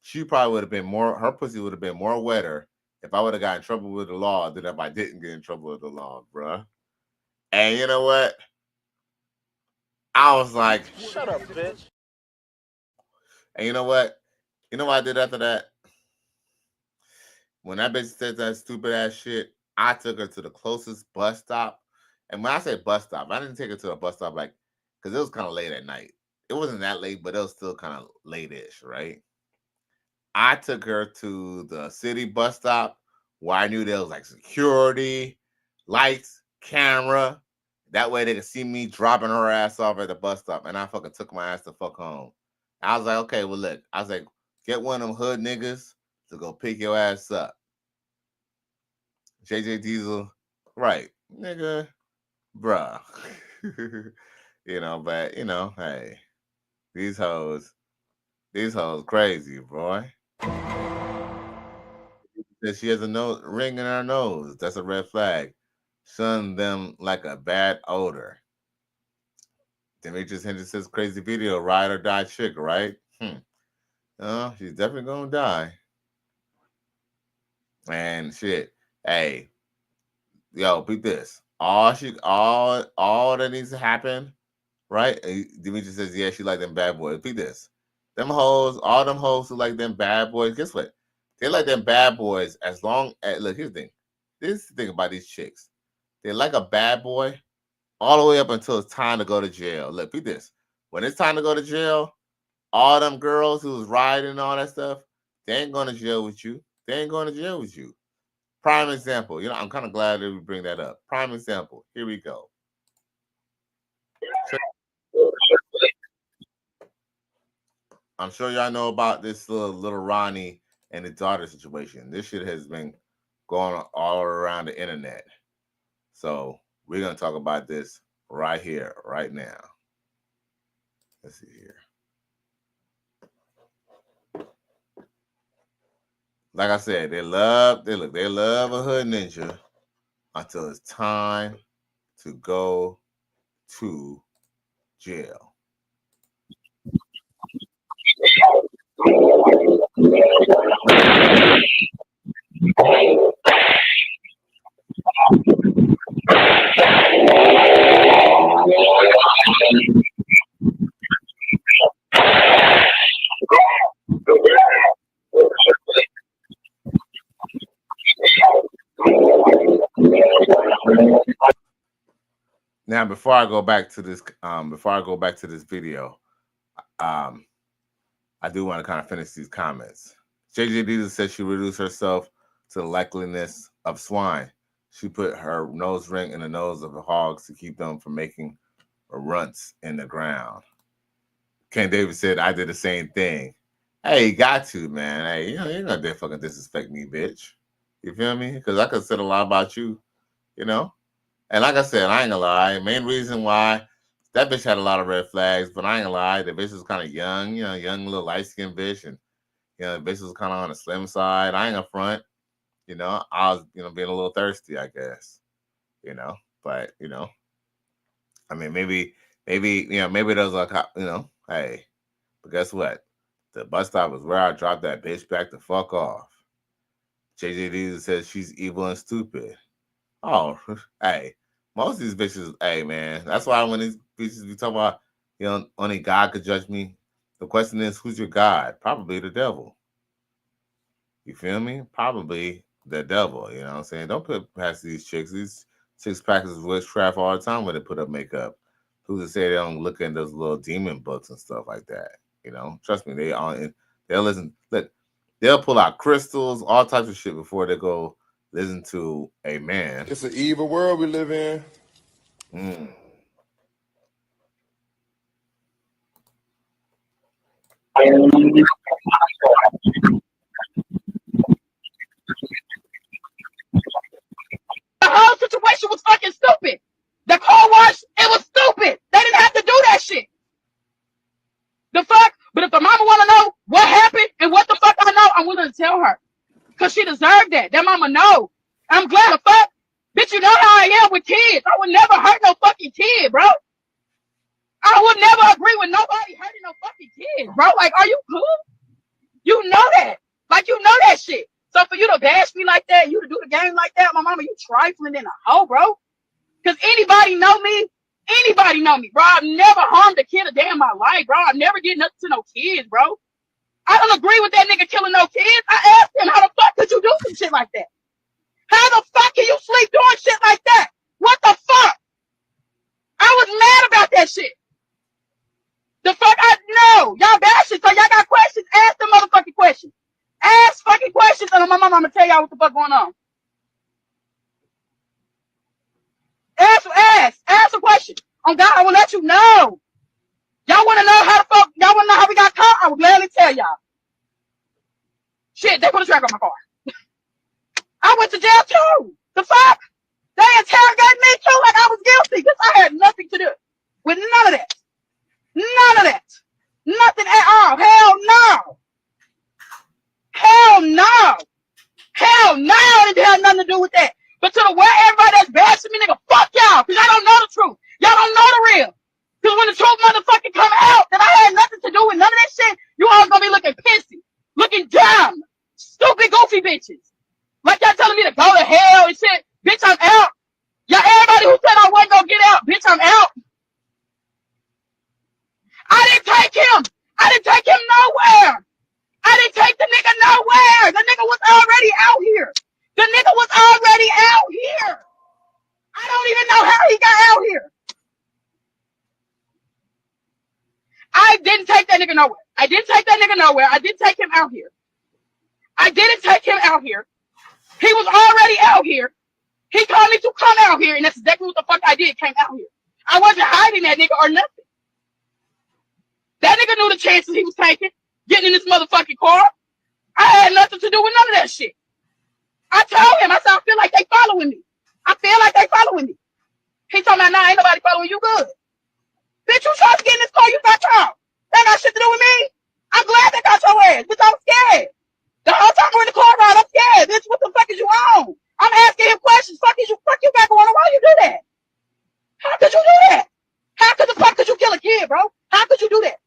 she probably would have been her pussy would have been more wetter if I would have got in trouble with the law than if I didn't get in trouble with the law, bruh. And you know what? I was like, shut up, bitch. And you know what? You know what I did after that? When that bitch said that stupid ass shit, I took her to the closest bus stop. And when I say bus stop, I didn't take her to a bus stop because it was kind of late at night. It wasn't that late, but it was still kind of late-ish, right? I took her to the city bus stop where I knew there was like security, lights, camera. That way they could see me dropping her ass off at the bus stop. And I fucking took my ass to fuck home. I was like, okay, well, look. I was like, get one of them hood niggas to go pick your ass up. JJ Diesel, right, nigga, bruh. But, hey, these hoes crazy, boy. She has a ring in her nose. That's a red flag. Shun them like a bad odor. Demetrius Henderson's crazy video, ride or die chick, right? She's definitely gonna die. And shit, hey, yo, beat this. All that needs to happen, right? Demetrius says, yeah, she like them bad boys. Beat this. Them hoes, all them hoes who like them bad boys, guess what? They like them bad boys as long as, look, here's the thing. This is the thing about these chicks. They like a bad boy all the way up until it's time to go to jail. Look, beat this. When it's time to go to jail, all them girls who was riding and all that stuff, they ain't going to jail with you. They ain't going to jail with you. Prime example. I'm kind of glad that we bring that up. Prime example. Here we go. I'm sure y'all know about this little Ronnie and his daughter situation. This shit has been going all around the internet. So we're going to talk about this right here, right now. Let's see here. Like I said, they love a hood ninja until it's time to go to jail. Now, before I go back to this video, I do want to kind of finish these comments. JJ Diesel said she reduced herself to the likeliness of swine. She put her nose ring in the nose of the hogs to keep them from making runts in the ground. Ken Davis said, I did the same thing. Hey, you got to, man. Hey, you're not there fucking disrespect me, bitch. You feel me? Because I could say a lot about you, And like I said, I ain't gonna lie. Main reason why that bitch had a lot of red flags, but I ain't gonna lie, the bitch was kind of young, young little light skinned bitch, and the bitch was kind of on the slim side. I ain't gonna front, I was being a little thirsty, I guess, but I mean, maybe there's like, hey, but guess what? The bus stop was where I dropped that bitch back the fuck off. JJD says she's evil and stupid. Oh, hey, most of these bitches, hey man, that's why when these bitches be talking about, only God could judge me. The question is, who's your God? Probably the devil. You feel me? Probably the devil. You know what I'm saying? Don't put past these chicks. These chicks practice witchcraft all the time when they put up makeup. Who's to say they don't look in those little demon books and stuff like that? Trust me, they'll listen. Look, they'll pull out crystals, all types of shit before they go listen to a man. It's an evil world we live in. The whole situation was fucking stupid. The car wash, it was stupid. They didn't have to do that shit. The fuck? But if the mama want to know what happened and what the fuck I know, I'm willing to tell her. Because she deserved that. That mama know. I'm glad the fuck. Bitch, you know how I am with kids. I would never hurt no fucking kid, bro. I would never agree with nobody hurting no fucking kid, bro. Like, are you cool? You know that. Like, you know that shit. So for you to bash me like that, you to do the game like that, my mama, you trifling in a hoe, bro. Because anybody know me, bro. I've never harmed a kid a day in my life, bro. I never did nothing to no kids, bro. I don't agree with that nigga killing no kids. I asked him, how the fuck could you do some shit like that? How the fuck can you sleep doing shit like that? What the fuck? I was mad about that shit. The fuck I know. Y'all bashing, so y'all got questions. Ask the motherfucking questions. Ask fucking questions, and my mama, I'm gonna tell y'all what the fuck going on. Ask a question. On God, I will let you know. Y'all want to know how the fuck? Y'all want to know how we got caught? I will gladly tell y'all. Shit, they put a track on my car. I went to jail too. The fuck? They interrogated me too like I was guilty because I had nothing to do with none of that. None of that. Nothing at all. Hell no. Hell no. Hell no. I didn't have nothing to do with that. But to the world, everybody that's bashing me, nigga, fuck y'all. Because y'all don't know the truth. Y'all don't know the real. Because when the truth motherfucking come out that I had nothing to do with none of that shit, you all gonna be looking pissy. Looking dumb. Stupid, goofy bitches. Like y'all telling me to go to hell and shit. Bitch, I'm out. Y'all, everybody who said I wasn't gonna get out, bitch, I'm out. I didn't take him. I didn't take him nowhere. I didn't take the nigga nowhere. The nigga was already out here. The nigga was already out here. I don't even know how he got out here. I didn't take that nigga nowhere. I didn't take that nigga nowhere. I didn't take him out here. I didn't take him out here. He was already out here. He told me to come out here, and that's exactly what the fuck I did, came out here. I wasn't hiding that nigga or nothing. That nigga knew the chances he was taking, getting in this motherfucking car. I had nothing to do with none of that shit. I told him, I said, I feel like they following me. I feel like they following me. He told me, nah, ain't nobody following you good. Bitch, you tried to get in this car, you got caught. That got shit to do with me. I'm glad they got your ass, bitch, I'm scared. The whole time we're in the car ride, I'm scared, bitch, what the fuck is you on? I'm asking him questions, fuck you back on, why you do that? How could you do that? How could the fuck could you kill a kid, bro? How could you do that?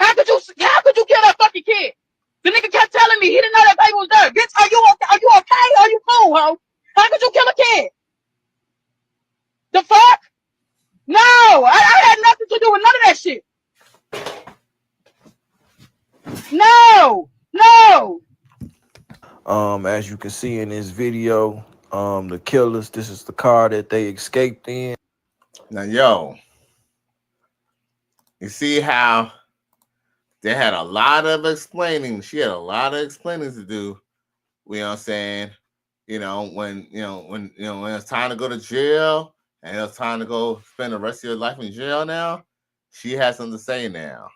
How could you kill that fucking kid? The nigga kept telling me he didn't know that baby was there. Bitch, are you okay? Are you okay? Are you cool, ho? How could you kill a kid? The fuck? No, I had nothing to do with none of that shit. No. As you can see in this video, the killers, this is the car that they escaped in. Now, yo, you see how they had a lot of explaining. She had a lot of explaining to do. You know what I'm saying? When it's time to go to jail and it's time to go spend the rest of your life in jail now, she has something to say now.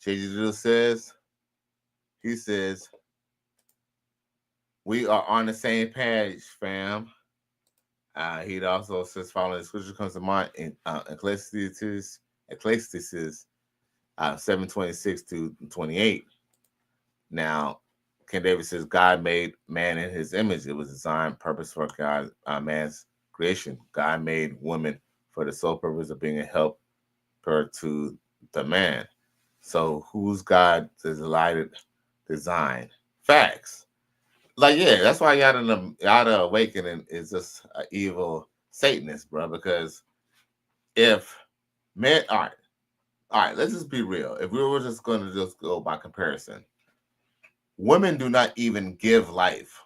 JJ says, he says, we are on the same page, fam. He also says, following the scripture comes to mind in Ecclesiastes Ecclesiastes 7:26 to 28. Now, Ken Davis says God made man in his image. It was designed purpose for God, man's creation. God made woman for the sole purpose of being a helper to the man. So who's God delighted design? Facts. Like, yeah, that's why Yada Awakening is just an evil Satanist, bro. Because if men, all right, let's just be real. If we were just going to just go by comparison, women do not even give life.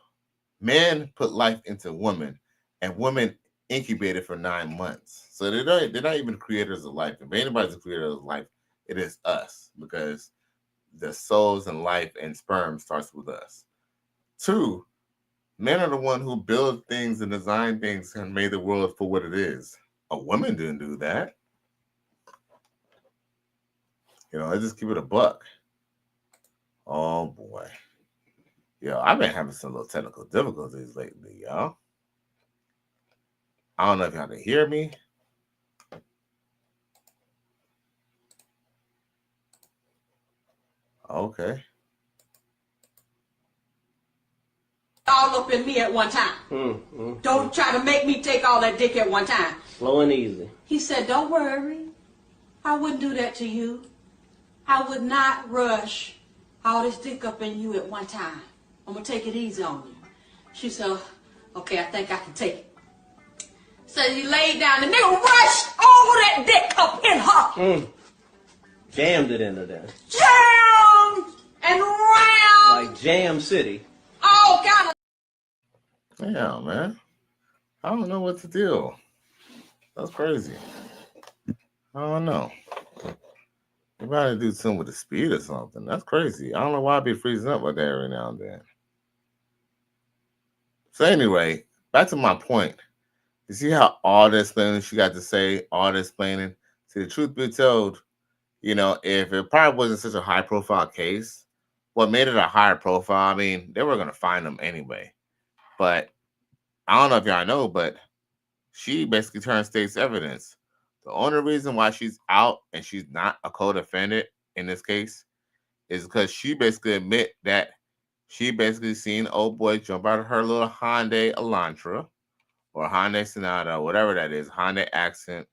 Men put life into women, and women incubated for 9 months. So they're not even creators of life. If anybody's a creator of life, it is us, because the souls and life and sperm starts with us. 2, men are the one who build things and design things and made the world for what it is. A woman didn't do that. Let's just keep it a buck. Oh boy. I've been having some little technical difficulties lately, y'all. I don't know if y'all can hear me. Okay. All up in me at one time. Don't try to make me take all that dick at one time. Slow and easy. He said, don't worry. I wouldn't do that to you. I would not rush all this dick up in you at one time. I'm going to take it easy on you. She said, okay, I think I can take it. So he laid down. The nigga rushed all of that dick up in her. Jammed it into there. Jammed and round. Like Jam City. All kind of. Yeah, man. I don't know what to do. That's crazy. I don't know. You might do something with the speed or something. That's crazy. I don't know why I be freezing up like that every now and then. So anyway, back to my point. You see how all this explaining she got to say, all this explaining? See, the truth be told, if it probably wasn't such a high profile case, what made it a higher profile, I mean, they were going to find them anyway. But I don't know if y'all know, but she basically turned state's evidence. The only reason why she's out and she's not a co-defendant in this case is because she basically admit that she basically seen old boy jump out of her little Hyundai Elantra or Hyundai Sonata, whatever that is, Hyundai Accent,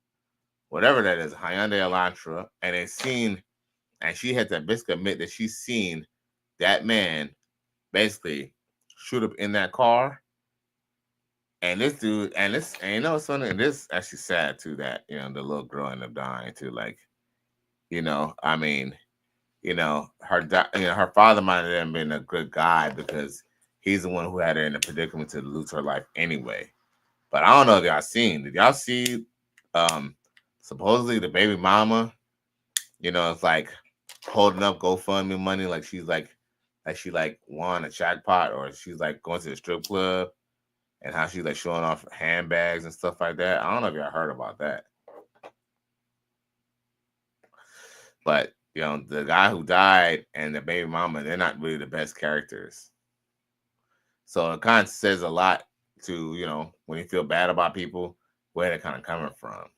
whatever that is, Hyundai Elantra, and she had to basically admit that she's seen that man basically shoot up in that car. And this dude, and it's funny, and this actually sad too, that, the little girl ended up dying too. Like, I mean, her father might have been a good guy because he's the one who had her in a predicament to lose her life anyway. But I don't know if y'all seen. Did y'all see supposedly the baby mama, it's like holding up GoFundMe money like she's like she won a jackpot, or she's like going to the strip club, and how she's like showing off handbags and stuff like that. I don't know if y'all heard about that. But, the guy who died and the baby mama, they're not really the best characters. So it kind of says a lot to, when you feel bad about people, where they're kind of coming from.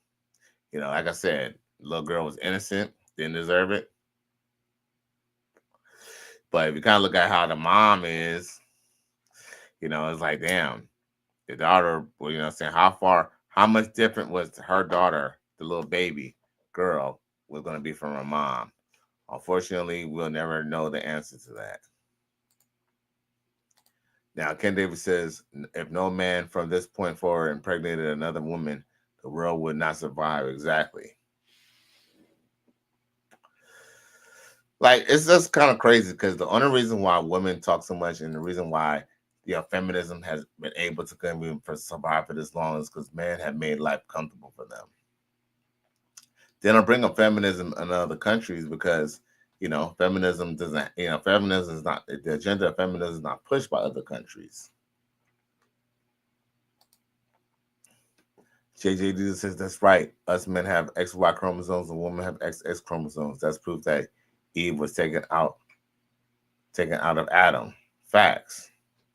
Like I said, the little girl was innocent, didn't deserve it. But if you kind of look at how the mom is, it's like, damn, the daughter, saying how much different was her daughter, the little baby girl, was going to be from her mom. Unfortunately, we'll never know the answer to that. Now, Ken Davis says, if no man from this point forward impregnated another woman, the world would not survive. Exactly. Like, it's just kind of crazy because the only reason why women talk so much and the reason why feminism has been able to survive for this long is because men have made life comfortable for them. They don't bring up feminism in other countries because, feminism doesn't, feminism is not, the agenda of feminism is not pushed by other countries. JJD says, that's right. Us men have XY chromosomes and women have XX chromosomes. That's proof that Eve was taken out of Adam. Facts.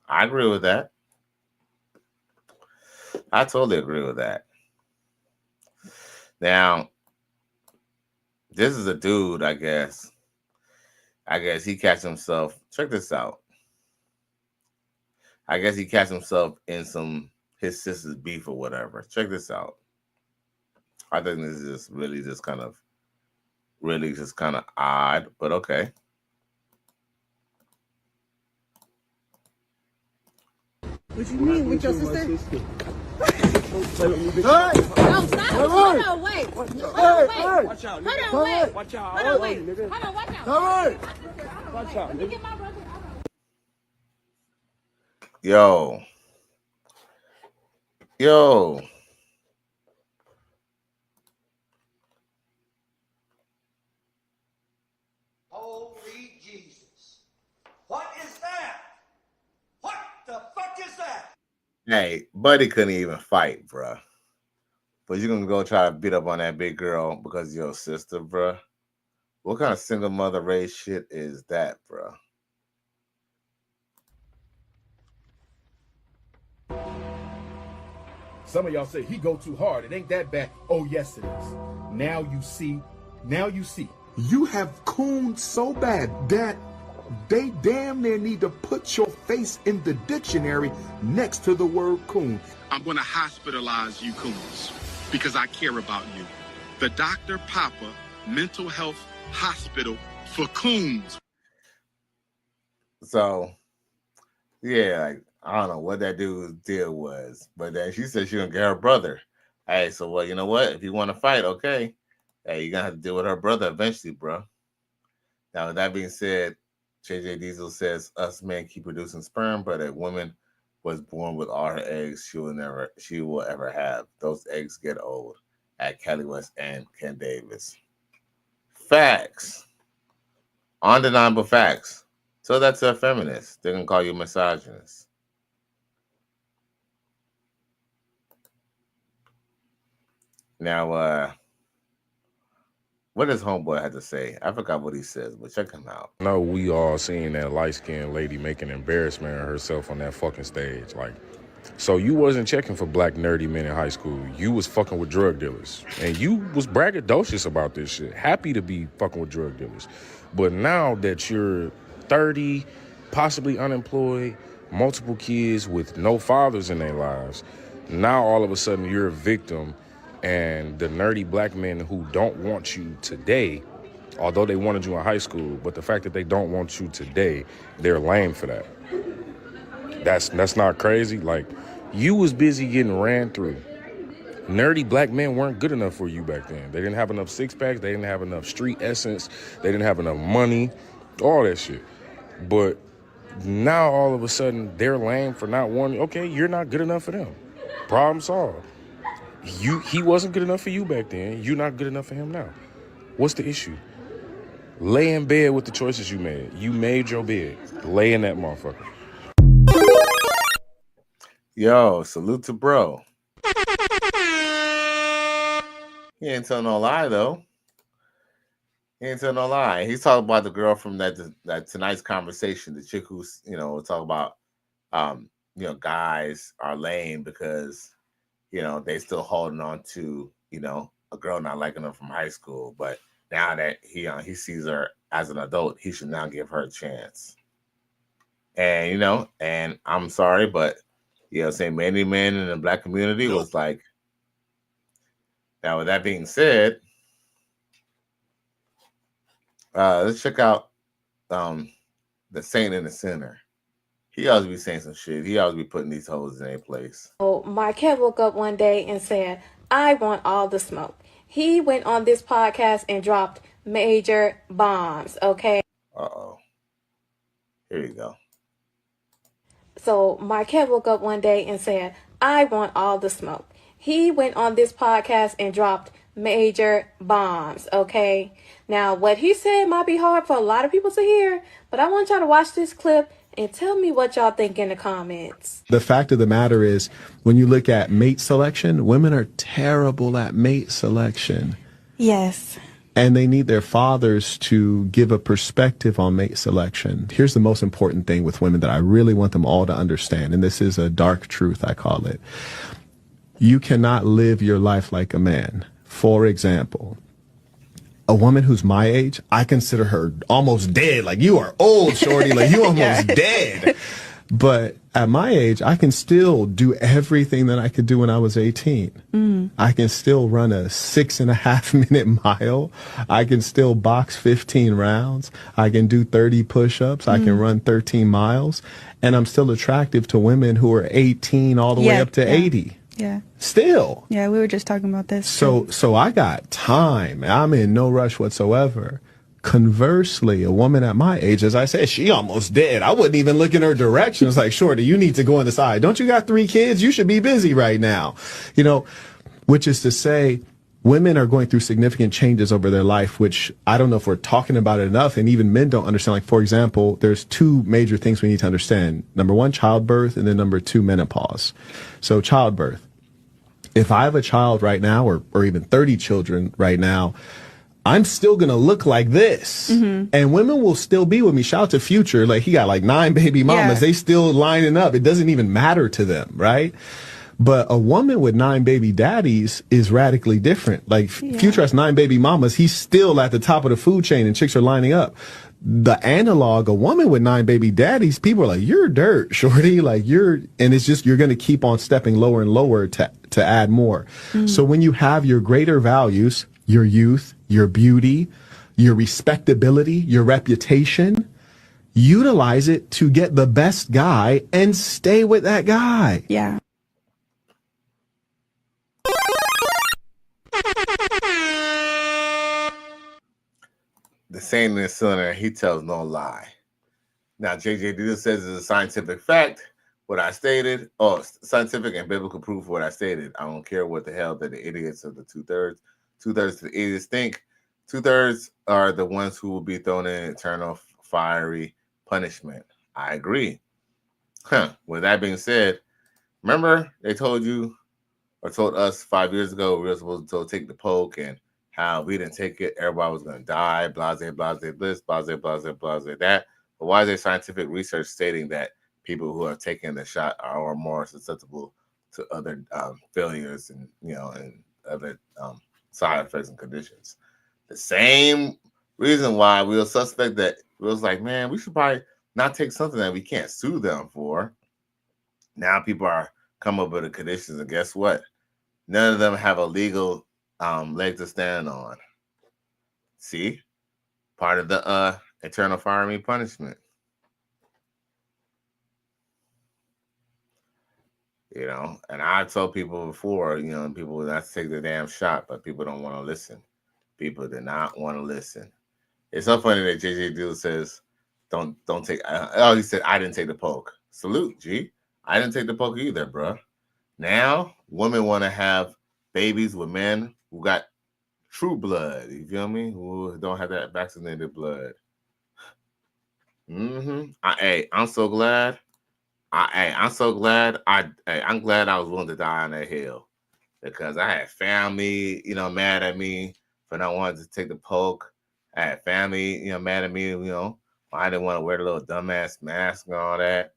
I agree with that. I totally agree with that. Now, This is a dude, I guess. He catch himself. Check this out. I guess he catch himself in his sister's beef or whatever. Check this out. I think this is just kind of odd, but okay. What you mean with your sister? Hey! No, stop. Hold on, wait. Hold on, wait. Watch out, Hold nigga. on, wait. Watch out. Hold on, wait. Hold on, watch out. Hey! Watch out, nigga. My brother. Yo. Holy Jesus. What is that? What the fuck is that? Hey, Buddy couldn't even fight, bruh. But you're gonna go try to beat up on that big girl because of your sister, bruh. What kind of single mother raised shit is that, bruh? Some of y'all say he go too hard. It ain't that bad. Oh, yes, it is. Now you see. You have cooned so bad that they damn near need to put your face in the dictionary next to the word coon. I'm going to hospitalize you coons because I care about you. The Dr. Papa Mental Health Hospital for Coons. So, yeah, like, I don't know what that dude's deal was, but then she said she gonna get her brother. Hey, so well, you know what? If you want to fight, okay. Hey, you're gonna have to deal with her brother eventually, bro. Now, with that being said, JJ Diesel says us men keep producing sperm, but a woman was born with all her eggs she will ever have. Those eggs get old. At Kelly West and Ken Davis. Facts. Undeniable facts. So that's a feminist. They're gonna call you misogynist. Now, what does homeboy have to say? I forgot what he says, but check him out. No, we all seen that light-skinned lady make an embarrassment of herself on that fucking stage. Like, so you wasn't checking for black nerdy men in high school. You was fucking with drug dealers. And you was braggadocious about this shit. Happy to be fucking with drug dealers. But now that you're 30, possibly unemployed, multiple kids with no fathers in their lives, now all of a sudden you're a victim. And the nerdy black men who don't want you today, although they wanted you in high school, but the fact that they don't want you today, they're lame for that. That's not crazy. Like, you was busy getting ran through. Nerdy black men weren't good enough for you back then. They didn't have enough six packs. They didn't have enough street essence. They didn't have enough money, all that shit. But now all of a sudden they're lame for not wanting. Okay, you're not good enough for them. Problem solved. He wasn't good enough for you back then. You're not good enough for him now. What's the issue? Lay in bed with the choices you made. You made your bed. Lay in that motherfucker. Yo, salute to bro. He ain't tell no lie though. He's talking about the girl from that tonight's conversation, the chick who's talk about guys are lame because they still holding on to a girl not liking them from high school, but now that he sees her as an adult, he should now give her a chance. And and I'm sorry, but saying many men in the black community was like. Now, with that being said, let's check out the Saint and the Sinner. He always be saying some shit. He always be putting these hoes in their place. Oh, Marquette woke up one day and said, I want all the smoke. He went on this podcast and dropped major bombs, okay? Uh-oh. Here you go. So Marquette woke up one day and said, I want all the smoke. He went on this podcast and dropped major bombs, okay? Now, what he said might be hard for a lot of people to hear, but I want y'all to watch this clip and tell me what y'all think in the comments. The fact of the matter is, when you look at mate selection, women are terrible at mate selection. Yes. And they need their fathers to give a perspective on mate selection. Here's the most important thing with women that I really want them all to understand, and this is a dark truth, I call it. You cannot live your life like a man. For example, a woman who's my age, I consider her almost dead. Like, you are old, shorty. Like, you almost dead. But at my age, I can still do everything that I could do when I was 18. I can still run a 6.5 minute mile. I can still box 15 rounds. I can do 30 push-ups. I can run 13 miles. And I'm still attractive to women who are 18 all the way up to 80. Yeah. Still. Yeah, we were just talking about this. So I got time. I'm in no rush whatsoever. Conversely, a woman at my age, as I said, she almost dead. I wouldn't even look in her direction. It's like, shorty, you need to go on the side. Don't you got 3 kids? You should be busy right now. You know, which is to say, women are going through significant changes over their life, which I don't know if we're talking about it enough, and even men don't understand. Like, for example, there's 2 major things we need to understand. Number 1, childbirth, and then number 2, menopause. So childbirth. If I have a child right now, or even 30 children right now, I'm still going to look like this. And women will still be with me. Shout out to Future. Like, he got like 9 baby mamas. They still lining up. It doesn't even matter to them, right? But a woman with 9 baby daddies is radically different. Like, Future has 9 baby mamas. He's still at the top of the food chain and chicks are lining up. The analog, a woman with 9 baby daddies, people are like, you're dirt, shorty. Like, and it's just, you're going to keep on stepping lower and lower to add more. So when you have your greater values, your youth, your beauty, your respectability, your reputation, utilize it to get the best guy and stay with that guy. Yeah. The saying in the cylinder, he tells no lie. Now, JJ Dilla says it's a scientific fact. What I stated, scientific and biblical proof of what I stated. I don't care what the hell that the idiots of the 2/3 of the idiots think. 2/3 are the ones who will be thrown in eternal fiery punishment. I agree. With that being said, remember they told you, or told us 5 years ago, we were supposed to take the poke, and how we didn't take it, everybody was going to die, blase, blase, this, blase, blase, blase, that. But why is there scientific research stating that people who are taking the shot are more susceptible to other failures and, and other side effects and conditions? The same reason why we were suspect that we was like, man, we should probably not take something that we can't sue them for. Now people are come up with the conditions, and guess what? None of them have a legal leg to stand on. See? Part of the eternal fiery punishment. And I told people before, people would not take the damn shot, but people don't want to listen. People do not want to listen. It's so funny that JJ Dilla says, don't take, he said, I didn't take the poke. Salute, G. I didn't take the poke either, bro. Now, women want to have babies with men who got true blood, you feel me? Who don't have that vaccinated blood. I'm so glad. I'm glad I was willing to die on that hill, because I had family, mad at me for not wanting to take the poke. I had family, mad at me, I didn't want to wear the little dumbass mask and all that.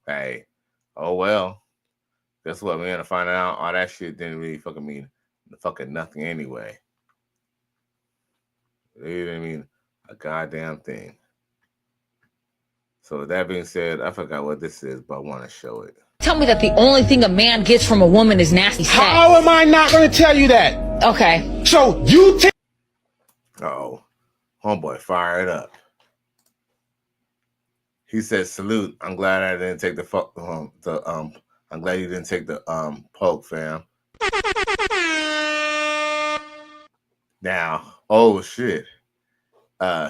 Hey, oh well. Guess what? We're gonna find out all that shit didn't really fucking mean fucking nothing anyway. It didn't mean a goddamn thing. So with that being said, I forgot what this is, but I want to show it. Tell me that the only thing a man gets from a woman is nasty sex. How am I not going to tell you that? Okay. So you Uh-oh. Homeboy fired up. He said, salute. I'm glad I didn't take I'm glad you didn't take the poke, fam. Now, oh shit.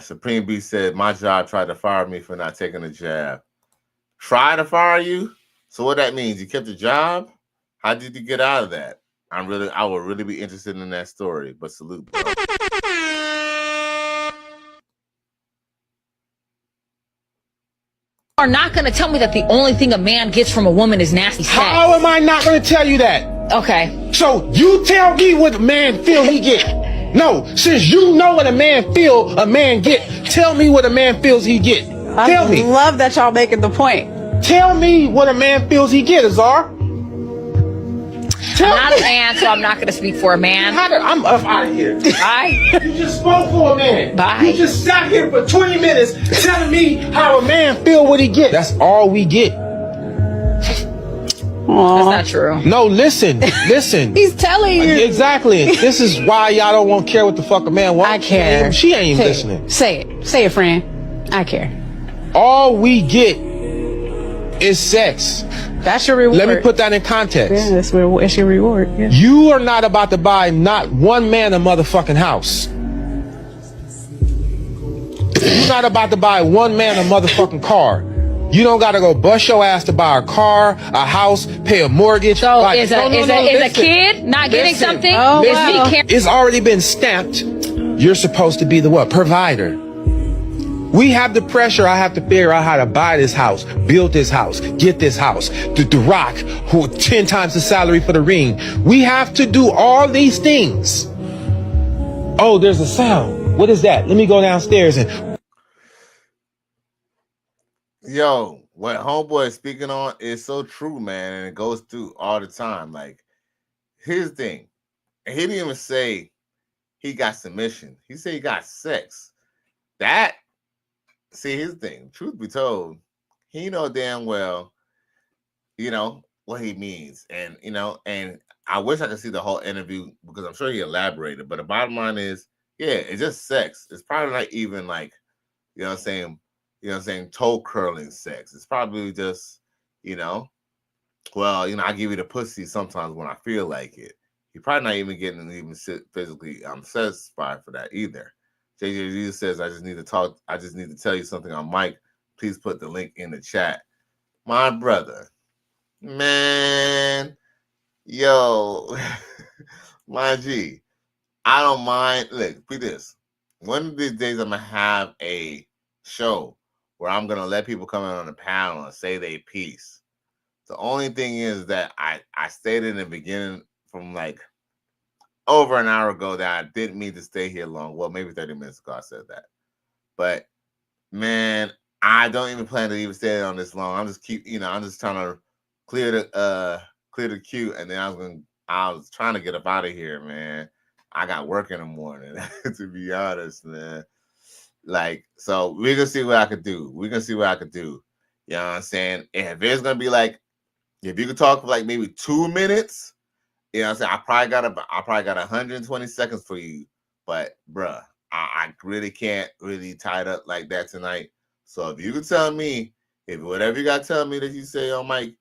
Supreme B said, my job tried to fire me for not taking a jab. Try to fire you? So what that means? You kept the job? How did you get out of that? I would really be interested in that story, but salute, bro. Are not going to tell me that the only thing a man gets from a woman is nasty sex. How am I not going to tell you that? Okay. So you tell me what a man feel he get. No, since you know what a man feel a man get, tell me what a man feels he get. Tell me. I love that y'all making the point. Tell me what a man feels he get, Azar. Tell I'm not a man, so I'm not going to speak for a man. I'm up out of here. Bye. You just spoke for a man. Bye. You just sat here for 20 minutes telling me how a man feel what he get. That's all we get. That's not true. No, listen. He's telling you. Exactly. This is why y'all don't want to care what the fuck a man wants. I care. She ain't even listening. Say it, friend. I care. All we get is sex. That's your reward. Let me put that in context. Yeah, that's your reward. Yeah. You are not about to buy not one man a motherfucking house. You're not about to buy one man a motherfucking car. You don't gotta go bust your ass to buy a car, a house, pay a mortgage. So is a kid not getting something? Oh, wow. It's already been stamped. You're supposed to be the what? Provider. We have the pressure. I have to figure out how to buy this house, build this house, get this house. The Rock, who 10 times the salary for the ring. We have to do all these things. Oh, there's a sound. What is that? Let me go downstairs and. Yo, what homeboy is speaking on is so true, man, and it goes through all the time. Like, here's the thing. He didn't even say he got submission. He said he got sex. See, here's the thing. Truth be told, he know damn well, what he means. And, and I wish I could see the whole interview because I'm sure he elaborated. But the bottom line is, yeah, it's just sex. It's probably not even like, toe curling sex. It's probably just, I give you the pussy sometimes when I feel like it. You're probably not even getting physically satisfied for that either. JJ says, I just need to tell you something on mic. Please put the link in the chat. My brother, man, yo, my G, I don't mind. Look, be this. One of these days I'm going to have a show where I'm going to let people come in on the panel and say they piece. The only thing is that I stated in the beginning from like over an hour ago that I didn't mean to stay here long. Well, maybe 30 minutes ago I said that. But man, I don't even plan to even stay on this long. I'm just trying to clear the queue, and then I was trying to get up out of here, man. I got work in the morning, to be honest, man. Like, so we're gonna see what I could do. You know what I'm saying? If it's gonna be like, if you could talk for like maybe 2 minutes, you know what I'm saying? I probably got 120 seconds for you. But bruh, I really can't really tie it up like that tonight. So if you could tell me, if whatever you got to tell me that you say on mic,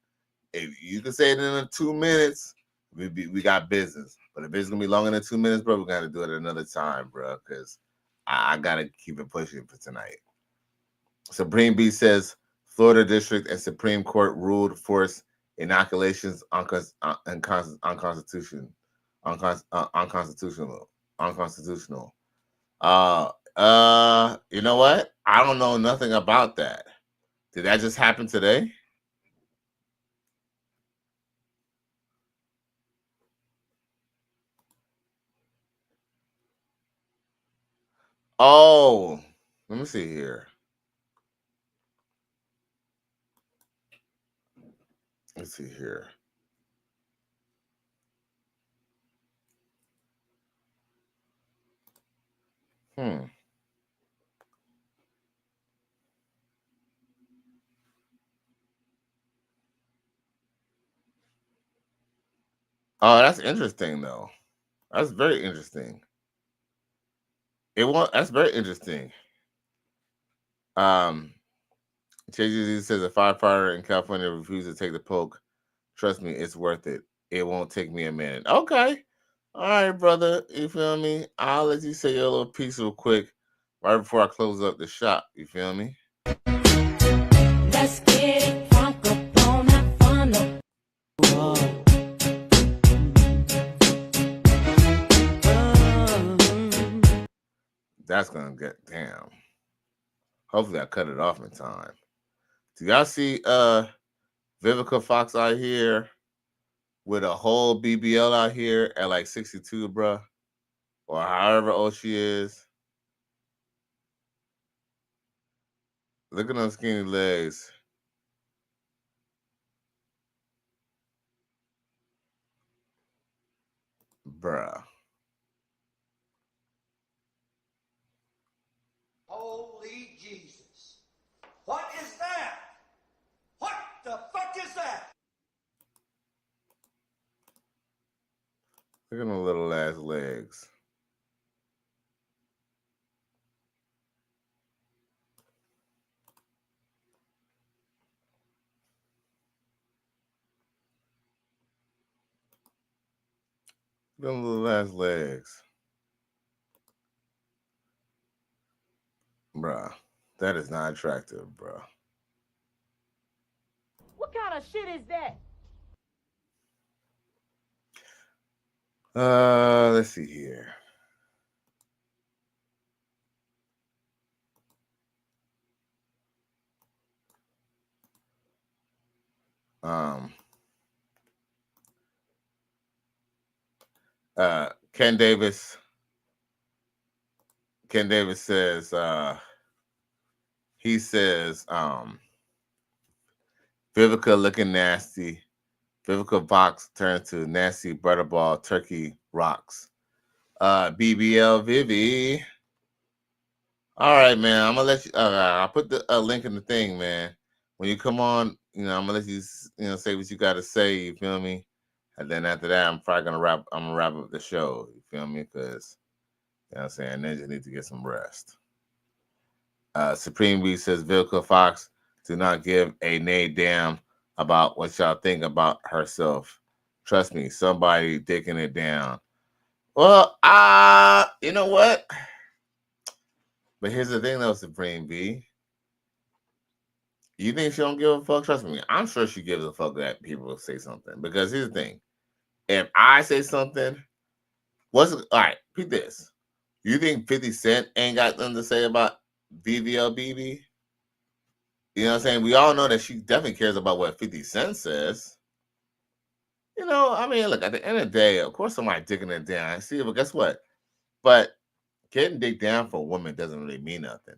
if you can say it in 2 minutes, we got business. But if it's gonna be longer than 2 minutes, bro, we gotta do it another time, bro, because I gotta keep it pushing for tonight. Supreme B says Florida District and Supreme Court ruled forced inoculations unconstitutional. You know what? I don't know nothing about that. Did that just happen today? Oh, let me see here. Let's see here. Oh, that's interesting, though. That's very interesting. That's very interesting. JGZ says a firefighter in California refused to take the poke. Trust me, it's worth it. It won't take me a minute. Okay. All right, brother. You feel me? I'll let you say your little piece real quick right before I close up the shop. You feel me? Let's get it crunk up on that funnel. That's gonna get damn. Hopefully I cut it off in time. Do y'all see Vivica Fox out here with a whole BBL out here at like 62, bruh? Or however old she is. Look at those skinny legs. Bruh. Holy Jesus. What is that? What the fuck is that? Look at them little ass legs. Them little ass legs. Bruh. That is not attractive, bruh. What kind of shit is that? Let's see here. Um, Ken Davis says, he says, Vivica looking nasty. Vivica Vox turns to nasty butterball turkey rocks. BBL Vivi. All right, man. I'm gonna let you. I'll put the link in the thing, man. When you come on, I'm gonna let you, say what you gotta say. You feel me? And then after that, I'm probably gonna wrap. I'm gonna wrap up the show. You feel me? Because you know what I'm saying, Ninja need to get some rest. Supreme B says Vivica Fox do not give a nay damn about what y'all think about herself. Trust me, somebody dicking it down. Well, you know what? But here's the thing, though, Supreme B. You think she don't give a fuck? Trust me, I'm sure she gives a fuck that people say something. Because here's the thing: if I say something, all right? Repeat this. You think 50 Cent ain't got nothing to say about BBLBB? You know what I'm saying? We all know that she definitely cares about what 50 Cent says. I mean, look, at the end of the day, of course somebody digging it down. See, but guess what? But getting digged down for a woman doesn't really mean nothing.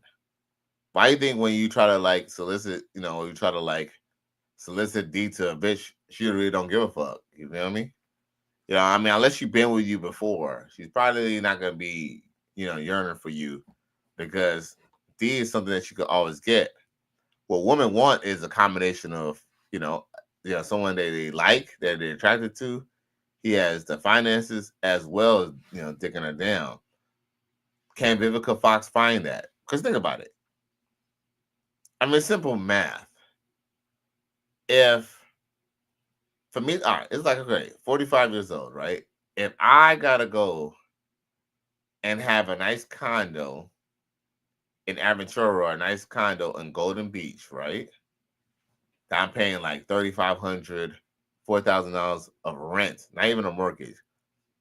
Why do you think when you try to solicit, you try to solicit D to a bitch, she really don't give a fuck. You feel me? I mean, unless she's been with you before, she's probably not gonna be, yearning for you because D is something that she could always get. What women want is a combination of, someone that they like, that they're attracted to. He has the finances as well as, dicking her down. Can Vivica Fox find that? Because think about it. I mean, simple math. For me, all right, it's like, okay, 45 years old, right? If I gotta go and have a nice condo in Aventura or a nice condo in Golden Beach, right? I'm paying like $3,500, $4,000 of rent, not even a mortgage,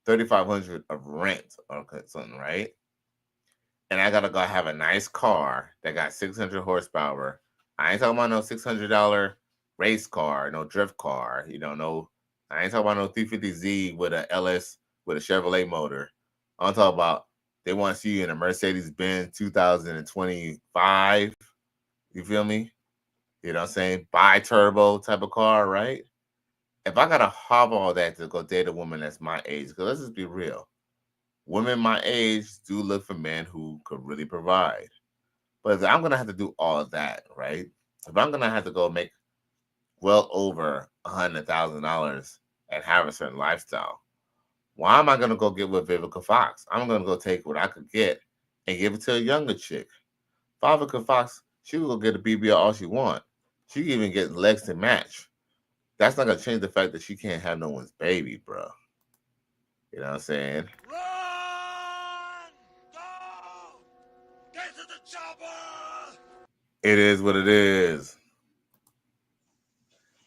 $3,500 of rent or something, right? And I gotta go have a nice car that got 600 horsepower. I ain't talking about no $600 race car, no drift car, no. I ain't talking about no 350Z with a LS with a Chevrolet motor. I'm talking about they want to see you in a Mercedes-Benz 2025. You feel me? You know what I'm saying? Bi-turbo type of car, right? If I gotta hop all that to go date a woman that's my age, because let's just be real. Women my age do look for men who could really provide. But if I'm gonna have to do all of that, right? If I'm gonna have to go make well over $100,000 and have a certain lifestyle, why am I gonna go get with Vivica Fox? I'm gonna go take what I could get and give it to a younger chick. Vivica Fox, she will get a BBL all she want. She can even get legs to match. That's not gonna change the fact that she can't have no one's baby, bro. You know what I'm saying? Get to the chopper! It is what it is.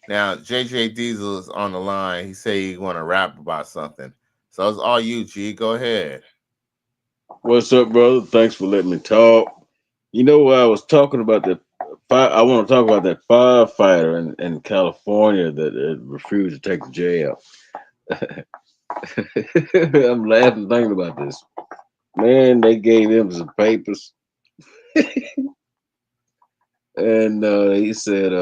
Now, JJ Diesel is on the line. He say he want to rap about something. So it's all you, G. Go ahead. What's up, brother? Thanks for letting me talk. I was talking about I want to talk about that firefighter in California that refused to take the jail. I'm laughing thinking about this. Man, they gave him some papers. And he said,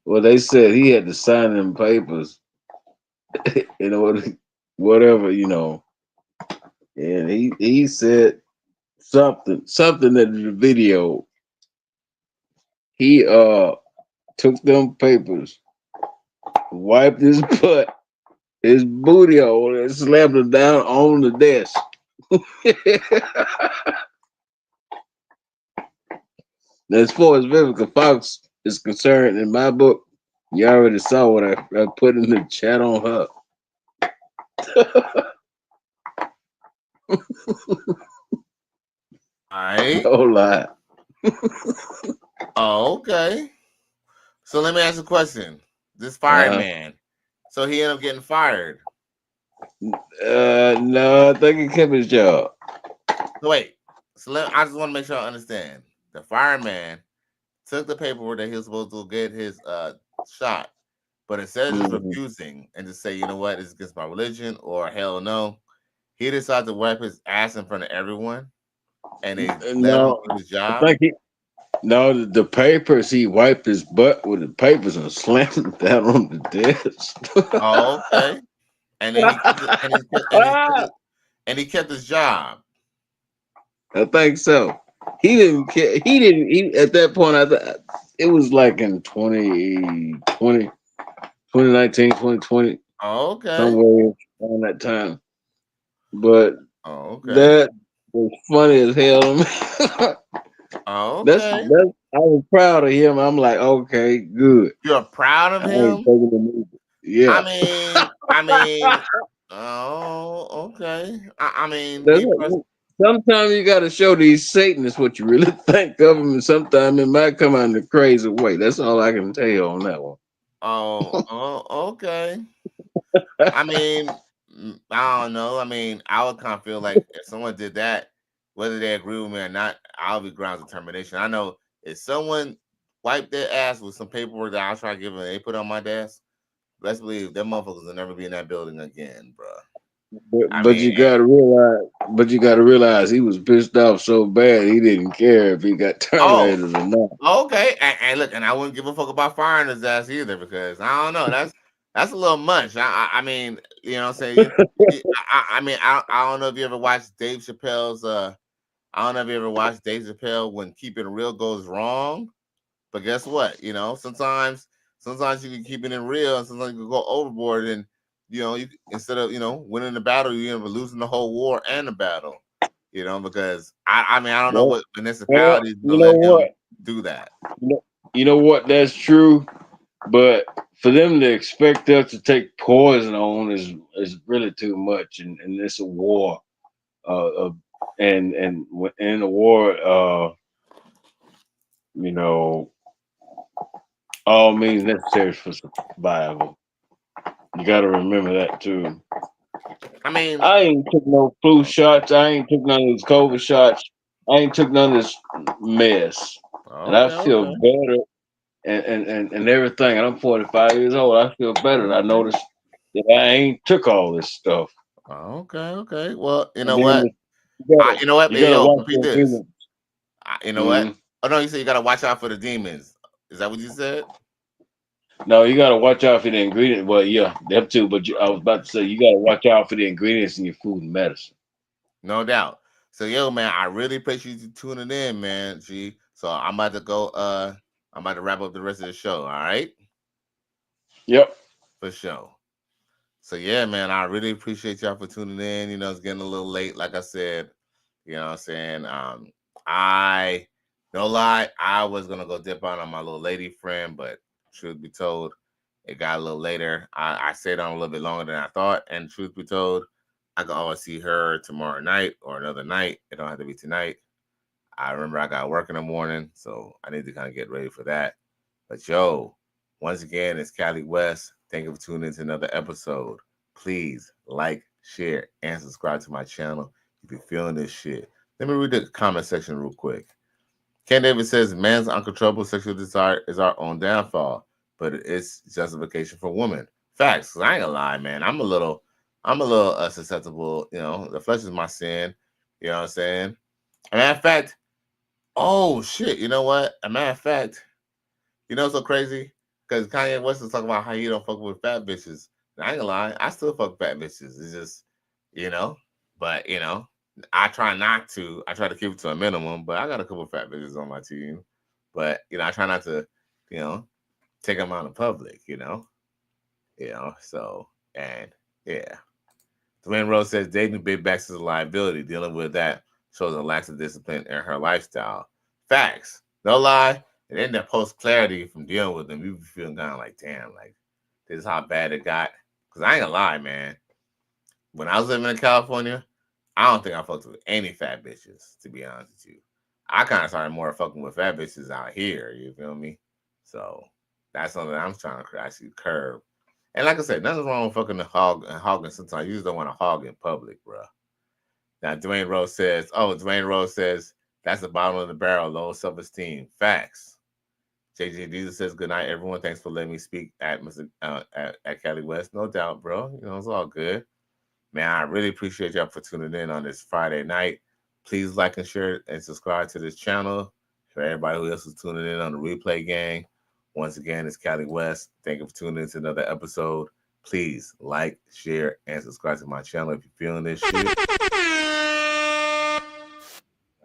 they said he had to sign them papers in order whatever, and he said something that in the video. He took them papers, wiped his butt, his booty hole, and slammed it down on the desk. As far as Vivica Fox is concerned, in my book, you already saw what I put in the chat on her. Alright. No lie. Oh, okay. So let me ask you a question. This fireman, so he ended up getting fired. No, I think he kept his job. So wait. So I just want to make sure I understand. The fireman took the paperwork that he was supposed to get his shot, but instead of just refusing and just say, you know what, it's against my religion or hell no, he decided to wipe his ass in front of everyone, and they let him do his job. The papers, he wiped his butt with the papers and slammed it down on the desk. Oh, okay. And then he kept his job. I think so. He didn't care. He at that point, it was like in 2020, 2019, 2020. Oh, okay. Somewhere around that time. But okay. That was funny as hell. Oh, That's okay. I was proud of him. I'm like, okay, good. You're proud of I ain't him? taking the movie. Yeah. I mean, oh, okay. I mean, Sometimes you got to show these Satanists what you really think of them, and sometimes it might come out in a crazy way. That's all I can tell you on that one. Okay. I mean, I don't know. I mean, I would kind of feel like if someone did that, whether they agree with me or not, I'll be grounds of termination. I know if someone wiped their ass with some paperwork that I'll try to give them, they put on my desk, let's believe them motherfuckers will never be in that building again, bro. But you gotta realize he was pissed off so bad he didn't care if he got terminated or not. Okay, and look, and I wouldn't give a fuck about firing his ass either because I don't know. That's a little much. I mean, you know what I'm saying? I mean, I don't know if you ever watched Dave Chappelle's. I don't know if you ever watched Dave Chappelle when Keeping It Real goes wrong. But guess what? You know, sometimes you can keep it in real, and sometimes you can go overboard, and you instead of winning the battle, you end up losing the whole war and the battle. Because I mean I don't know what municipalities will let him do that. You know what? That's true, but for them to expect us to take poison on is really too much, and it's a war, and in a war, all means necessary for survival. You got to remember that too. I mean, I ain't took no flu shots. I ain't took none of these COVID shots. I ain't took none of this mess, and I feel better and everything. And I'm 45 years old. I feel better. I noticed that I ain't took all this stuff. Okay. Well, you know And then what? You know what? You gotta Yo, watch repeat the this. ingredients. You know what? Oh no, you said you gotta watch out for the demons. Is that what you said? No, you gotta watch out for the ingredients. Well, yeah, them too. But I was about to say you gotta watch out for the ingredients in your food and medicine. No doubt. So yo, man, I really appreciate you tuning in, man. G. So I'm about to go. I'm about to wrap up the rest of the show. All right. Yep. For sure. So yeah, man, I really appreciate y'all for tuning in. It's getting a little late, like I said. You know what I'm saying? I no lie, I was gonna go dip out on my little lady friend, but truth be told, it got a little later. I stayed on a little bit longer than I thought, and truth be told, I can always see her tomorrow night or another night. It don't have to be tonight. I remember I got work in the morning, so I need to kind of get ready for that. But yo, once again, it's Cali West. Thank you for tuning in to another episode. Please like, share, and subscribe to my channel if you're feeling this shit. Let me read the comment section real quick. Ken David says, man's uncontrollable sexual desire is our own downfall, but it's justification for women. Facts. 'Cause I ain't gonna lie, man. I'm a little susceptible. The flesh is my sin. You know what I'm saying? A matter of fact, oh shit, you know what? A matter of fact, what's so crazy? Because Kanye West is talking about how he don't fuck with fat bitches. I ain't gonna lie, I still fuck fat bitches. It's just, you know, but you know, I try not to. I try to keep it to a minimum, but I got a couple fat bitches on my team. But you know, I try not to, you know, take them out in public. So and yeah. Dwayne Rose says dating big backs is a liability. Dealing with that shows a lack of discipline in her lifestyle. Facts. No lie. And then that post clarity from dealing with them, you be feeling kind of like, damn, like this is how bad it got. Cause I ain't gonna lie, man. When I was living in California, I don't think I fucked with any fat bitches, to be honest with you. I kind of started more fucking with fat bitches out here, you feel me? So that's something I'm trying to actually curb. And like I said, nothing's wrong with fucking the hog and hogging sometimes. You just don't want to hog in public, bro. Now, Dwayne Rose says, that's the bottom of the barrel, low self-esteem. Facts. JJ Jesus says, good night, everyone. Thanks for letting me speak at Cali West. No doubt, bro. You know, it's all good. Man, I really appreciate y'all for tuning in on this Friday night. Please like and share and subscribe to this channel. For everybody who else is tuning in on the replay gang, once again, it's Cali West. Thank you for tuning in to another episode. Please like, share, and subscribe to my channel if you're feeling this shit.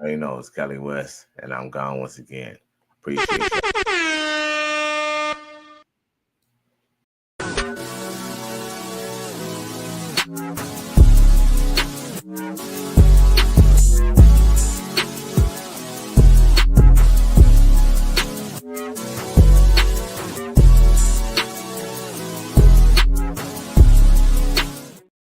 You know it's Cali West, and I'm gone once again. Appreciate you.